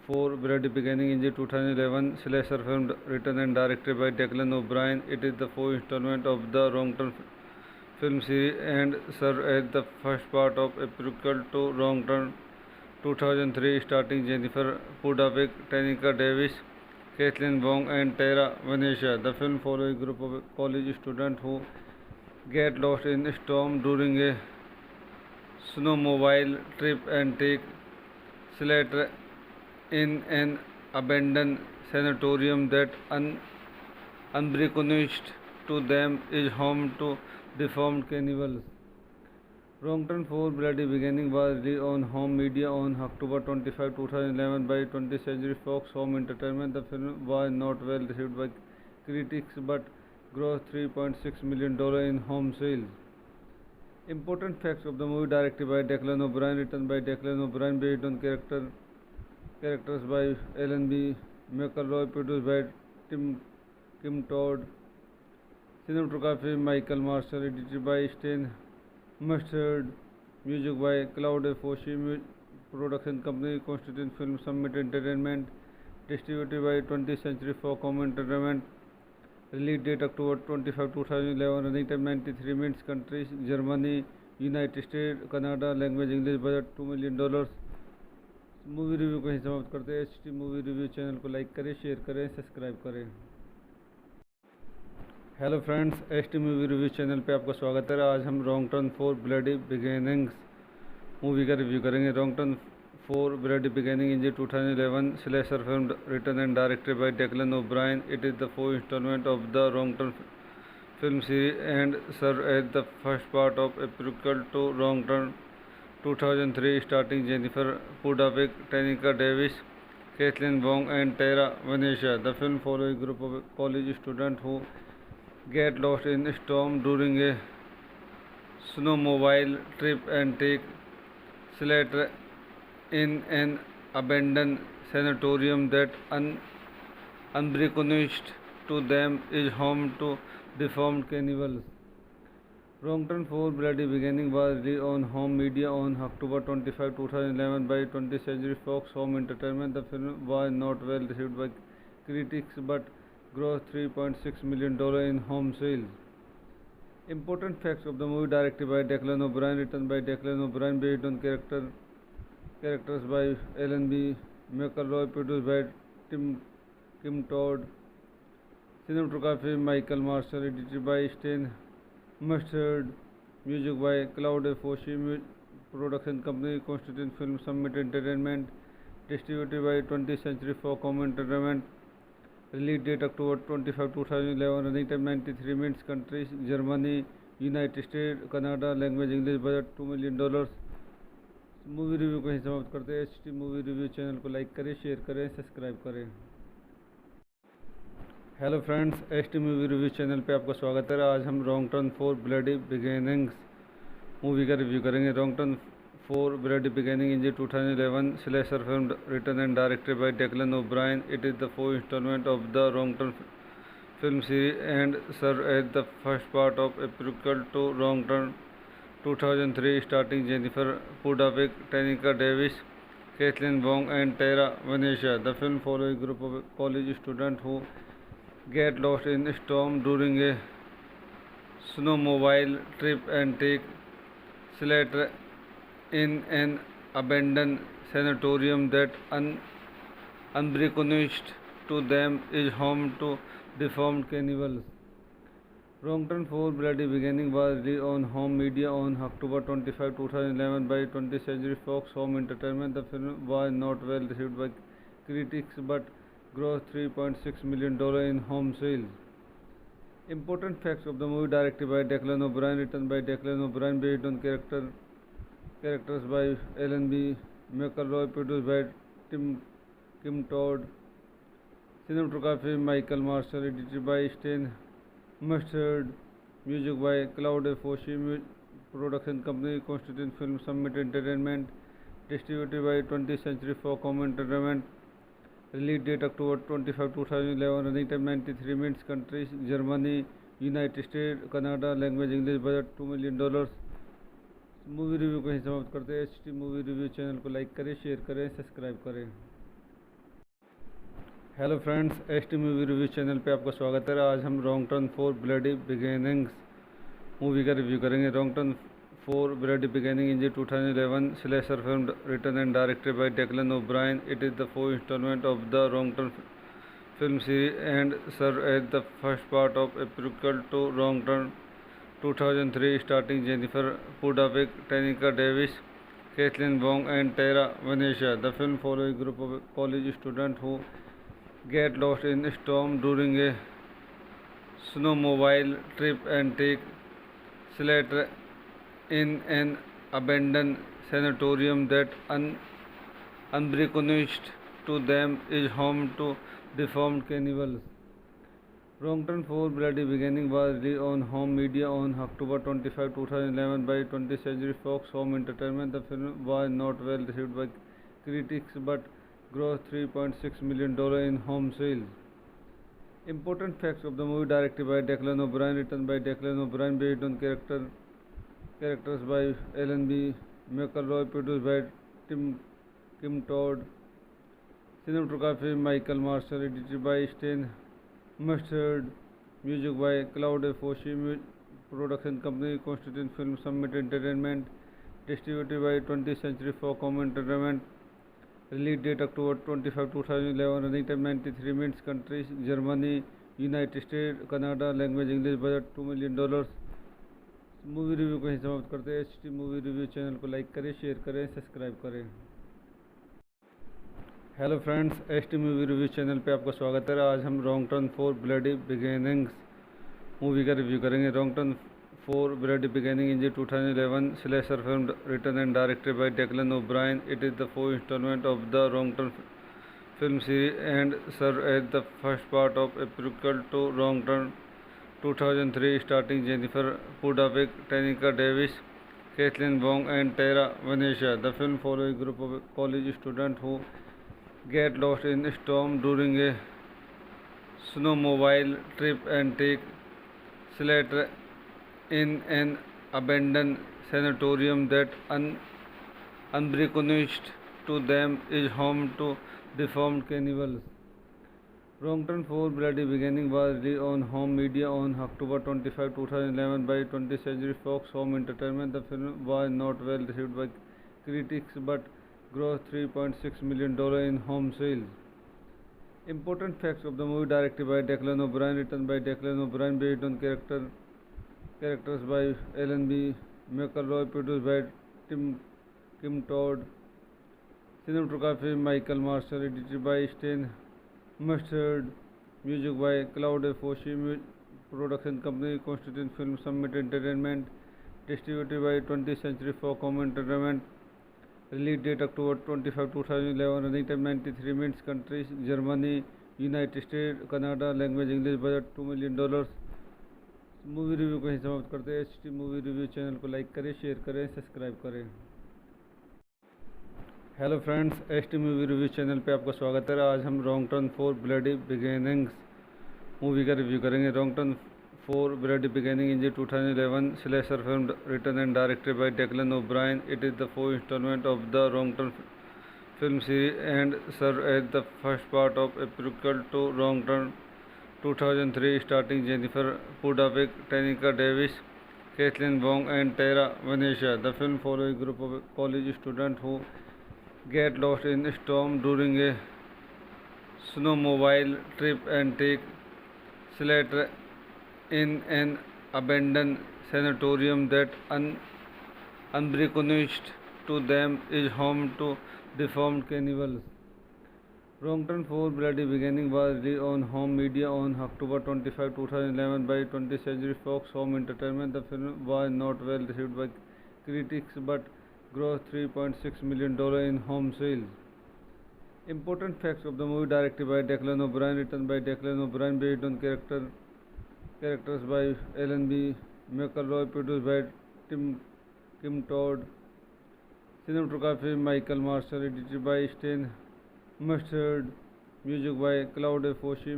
4 Bloody Beginning is a 2011 slasher film written and directed by Declan O'Brien. It is the fourth installment of the Wrong Turn film series and serves as the first part of a prequel to Wrong Turn 2003, starring Jennifer Pudavik, Tanika Davis, Kathleen Wong, and Tara Venetia. The film follows a group of college students who get lost in a storm during a snowmobile trip and take shelter in an abandoned sanatorium that unbeknownst to them is home to deformed cannibals. Wrong Turn 4 Bloody Beginning was released on home media on October 25, 2011 by 20th Century Fox Home Entertainment. The film was not well received by critics but grossed $3.6 million in home sales. Important facts of the movie: directed by Declan O'Brien, written by Declan O'Brien, based on characters by Alan B. McElroy, produced by Kim Todd, cinematography Michael Marshall, edited by Stan Mustard, music by Claude Foshi, production company Constitution Film Summit Entertainment, distributed by 20th Century Fox Home Entertainment. Release date October 25, 2011. Running time 93 minutes. Countries Germany, United States, Canada. Language English. Budget $2 million. Movie review को ही समाप्त करते हैं। H T movie review channel को like करें, share करें, subscribe करें। Hello friends, H T movie review channel पे आपका स्वागत है। आज हम wrong turn 4 bloody beginnings movie का रिव्यू करेंगे। Wrong turn 4 Bloody Beginning is a 2011 slasher film written and directed by Declan O'Brien. It is the fourth installment of the Wrong Turn film series and serves as the first part of a prequel to Wrong Turn 2003, starring Jennifer Pudavik, Tanika Davis, Kathleen Wong, and Tara Venetia. The film follows a group of college students who get lost in a storm during a snowmobile trip and take shelter in an abandoned sanatorium that unbeknownst to them is home to deformed cannibals. Wrong Turn 4 Bloody Beginning was released on home media on October 25, 2011 by 20th Century Fox Home Entertainment. The film was not well received by critics but grossed $3.6 million in home sales. Important facts of the movie: directed by Declan O'Brien, written by Declan O'Brien, based on characters by Alan B. McElroy, produced by Kim Todd, cinematography Michael Marshall, edited by Stan Mustard, music by Claude Foshi, production company Constitution Film Summit Entertainment, distributed by 20th Century Fox Home Entertainment. Release date October 25, 2011. Running time 93 minutes. Countries Germany, United States, Canada. Language English. Budget $2 million. Movie review कहीं समाप्त करते हैं। H T movie review channel को like करें, share करें, subscribe करें। Hello friends, H T movie review channel पे आपका स्वागत है। आज हम wrong turn 4 bloody beginnings movie का रिव्यू करेंगे। Wrong turn 4 bloody beginning is 2011 slasher film written and directed by Declan O'Brien. It is the 4th installment of the wrong turn film series and serve as the first part of a prequel to Wrong Turn 2003, starring Jennifer Pudovich, Tanika Davis, Kathleen Wong, and Tara Venetia. The film follows a group of college students who get lost in a storm during a snowmobile trip and take shelter in an abandoned sanatorium that unbeknownst to them is home to deformed cannibals. Wrong Turn 4 Bloody Beginning was released on home media on October 25, 2011 by 20th Century Fox Home Entertainment. The film was not well received by critics but grossed $3.6 million in home sales. Important facts of the movie: directed by Declan O'Brien, written by Declan O'Brien, based on characters by Alan B. McElroy, produced by Kim Todd. Cinematography Michael Marshall, edited by Stan Mustard, music by Claude Foshi, production company Constantine Film Summit Entertainment, distributed by 20th Century Fox Home Entertainment. Release date October 25, 2011. Running time 93 minutes. Countries Germany, United States, Canada. Language English. Budget $2 million. Movie review कहीं समाप्त करते हैं। H T movie review channel को like करें, share करें, subscribe करें। Hello friends, H T movie review channel पे आपका स्वागत है। आज हम wrong turn 4 bloody beginnings movie का रिव्यू करेंगे। Wrong turn 4 bloody beginning is 2011 slasher film written and directed by Declan O'Brien. It is the 4th installment of the wrong turn film series and serve as the first part of a prequel to Wrong Turn 2003, starring Jennifer Pudovich, Tanika Davis, Kathleen Wong, and Tara Venetia. The film follows a group of college students who get lost in a storm during a snowmobile trip and take shelter in an abandoned sanatorium that unbeknownst to them is home to deformed cannibals. Wrong Turn 4 Bloody Beginning was released on home media on October 25, 2011 by 20th Century Fox Home Entertainment. The film was not well received by critics but grossed $3.6 million in home sales. Important facts of the movie: directed by Declan O'Brien, written by Declan O'Brien, based on characters by Alan B. McElroy, produced by Kim Todd. Cinematography Michael Marshall, edited by Stan Mustard, music by Claude Foshi, production company Constantine Film Summit Entertainment, distributed by 20th Century Fox Home Entertainment. Release date October 25, 2011. Running time 93 minutes. Countries Germany, United States, Canada. Language English. Budget $2 million. Movie review कहीं समाप्त करते हैं। H T movie review channel को like करें, share करें, subscribe करें। Hello friends, H T movie review channel पे आपका स्वागत है। आज हम wrong turn 4 bloody beginnings movie का रिव्यू करेंगे। Wrong turn 4 Bloody Beginning is 2011 slasher film written and directed by Declan O'Brien. It is the 4th installment of the Wrong Turn film series and serve as the first part of a prequel to Wrong Turn 2003, starring Jennifer Pudovich, Tanika Davis, Kathleen Wong, and Tara Venetia. The film follows a group of college students who get lost in a storm during a snowmobile trip and take shelter in an abandoned sanatorium that unbeknownst to them is home to deformed cannibals. Wrong Turn 4 Bloody Beginning was released on home media on October 25, 2011 by 20th Century Fox Home Entertainment. The film was not well received by critics but grossed $3.6 million in home sales. Important facts of the movie: directed by Declan O'Brien, written by Declan O'Brien, based on characters by Alan B. McElroy, produced by Kim Todd. Cinematography Michael Marshall, edited by Stan Mustard, Music by Cloud Foshi Production Company, Constituent Film Summit Entertainment, distributed by 20th Century Fox Home Entertainment. Release date October 25, 2011. Running time 93 minutes. Countries Germany, United States, Canada. Language English. Budget $2 million. Movie review को ही समाप्त करते हैं। HT movie review channel को like करें, share करें, subscribe करें। Hello friends, HT movie review channel पे आपका स्वागत है। आज हम wrong turn 4 bloody beginnings movie का रिव्यू करेंगे। Wrong turn 4 bloody beginning is 2011 slasher film written and directed by Declan O'Brien. It is the fourth installment of the Wrong Turn film series and serves as the first part of a prequel to Wrong Turn 2003, starring Jennifer Pudavik, Tanika Davis, Kathleen Wong, and Tara Venetia. The film follows a group of college students who get lost in a storm during a snowmobile trip and take shelter in an abandoned sanatorium that, unbeknownst to them, is home to deformed cannibals. Wrong Turn 4 Bloody Beginning was released on home media on October 25, 2011 by 20th Century Fox Home Entertainment. The film was not well received by critics but grossed $3.6 million in home sales. Important facts of the movie: directed by Declan O'Brien, written by Declan O'Brien, based on characters by Alan B. McElroy, produced by Kim Todd. Cinematography Michael Marshall, edited by Stan Mustard. Music by Cloud Foshi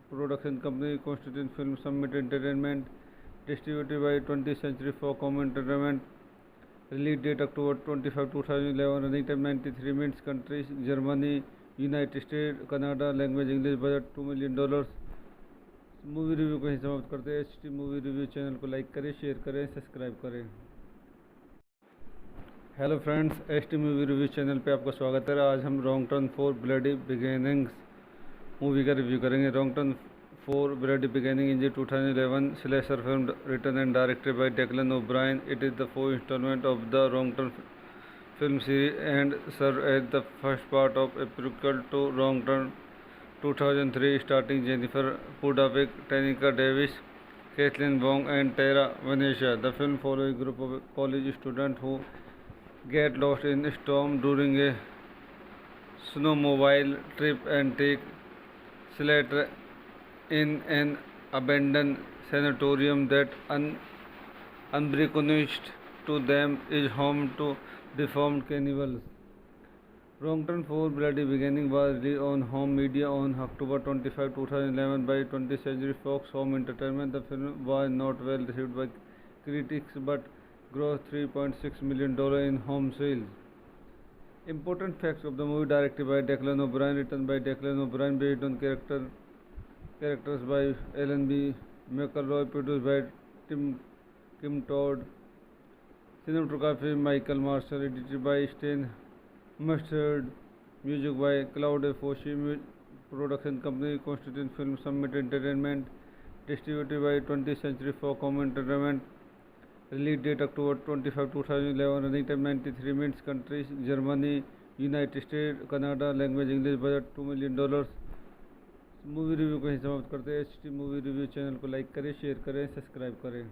Production Company, Constituent Film Summit Entertainment, distributed by 20th Century Fox Home Entertainment. Release date October 25, 2011. Running time 93 minutes. Countries Germany, United States, Canada. Language English. Budget $2 million. Movie review को ही समाप्त करते हैं। HT movie review channel को like करें, share करें, subscribe करें। Hello friends, HT movie review channel पे आपका स्वागत है। आज हम wrong turn 4 bloody beginnings movie का रिव्यू करेंगे। Wrong turn 4 Bloody Beginning is 2011 slasher film written and directed by Declan O'Brien. It is the fourth installment of the Wrong Turn film series and serves as the first part of a prequel to Wrong Turn 2003, starring Jennifer Pudavik, Tanika Davis, Kathleen Wong, and Tara Venetia. The film follows a group of college students who get lost in a storm during a snowmobile trip and take shelter in an abandoned sanatorium that, unbeknownst to them, is home to deformed cannibals. Wrong Turn 4 Bloody Beginning was released on home media on October 25, 2011 by 20th Century Fox Home Entertainment. The film was not well received by critics but grossed $3.6 million in home sales. Important facts of the movie: directed by Declan O'Brien, written by Declan O'Brien, based on characters by Alan B. McElroy, produced by Kim Todd. Cinematography Michael Marshall, edited by Stan Mustard. Music by Cloud Foshi Production Company, Constituent Film Summit Entertainment, distributed by 20th Century Fox Home Entertainment. Release date October 25, 2011. Running time 93 minutes. Countries Germany, United States, Canada. Language English. Budget $2 million. Movie review को ही समाप्त करते हैं। HT movie review channel को like करें, share करें, subscribe करें।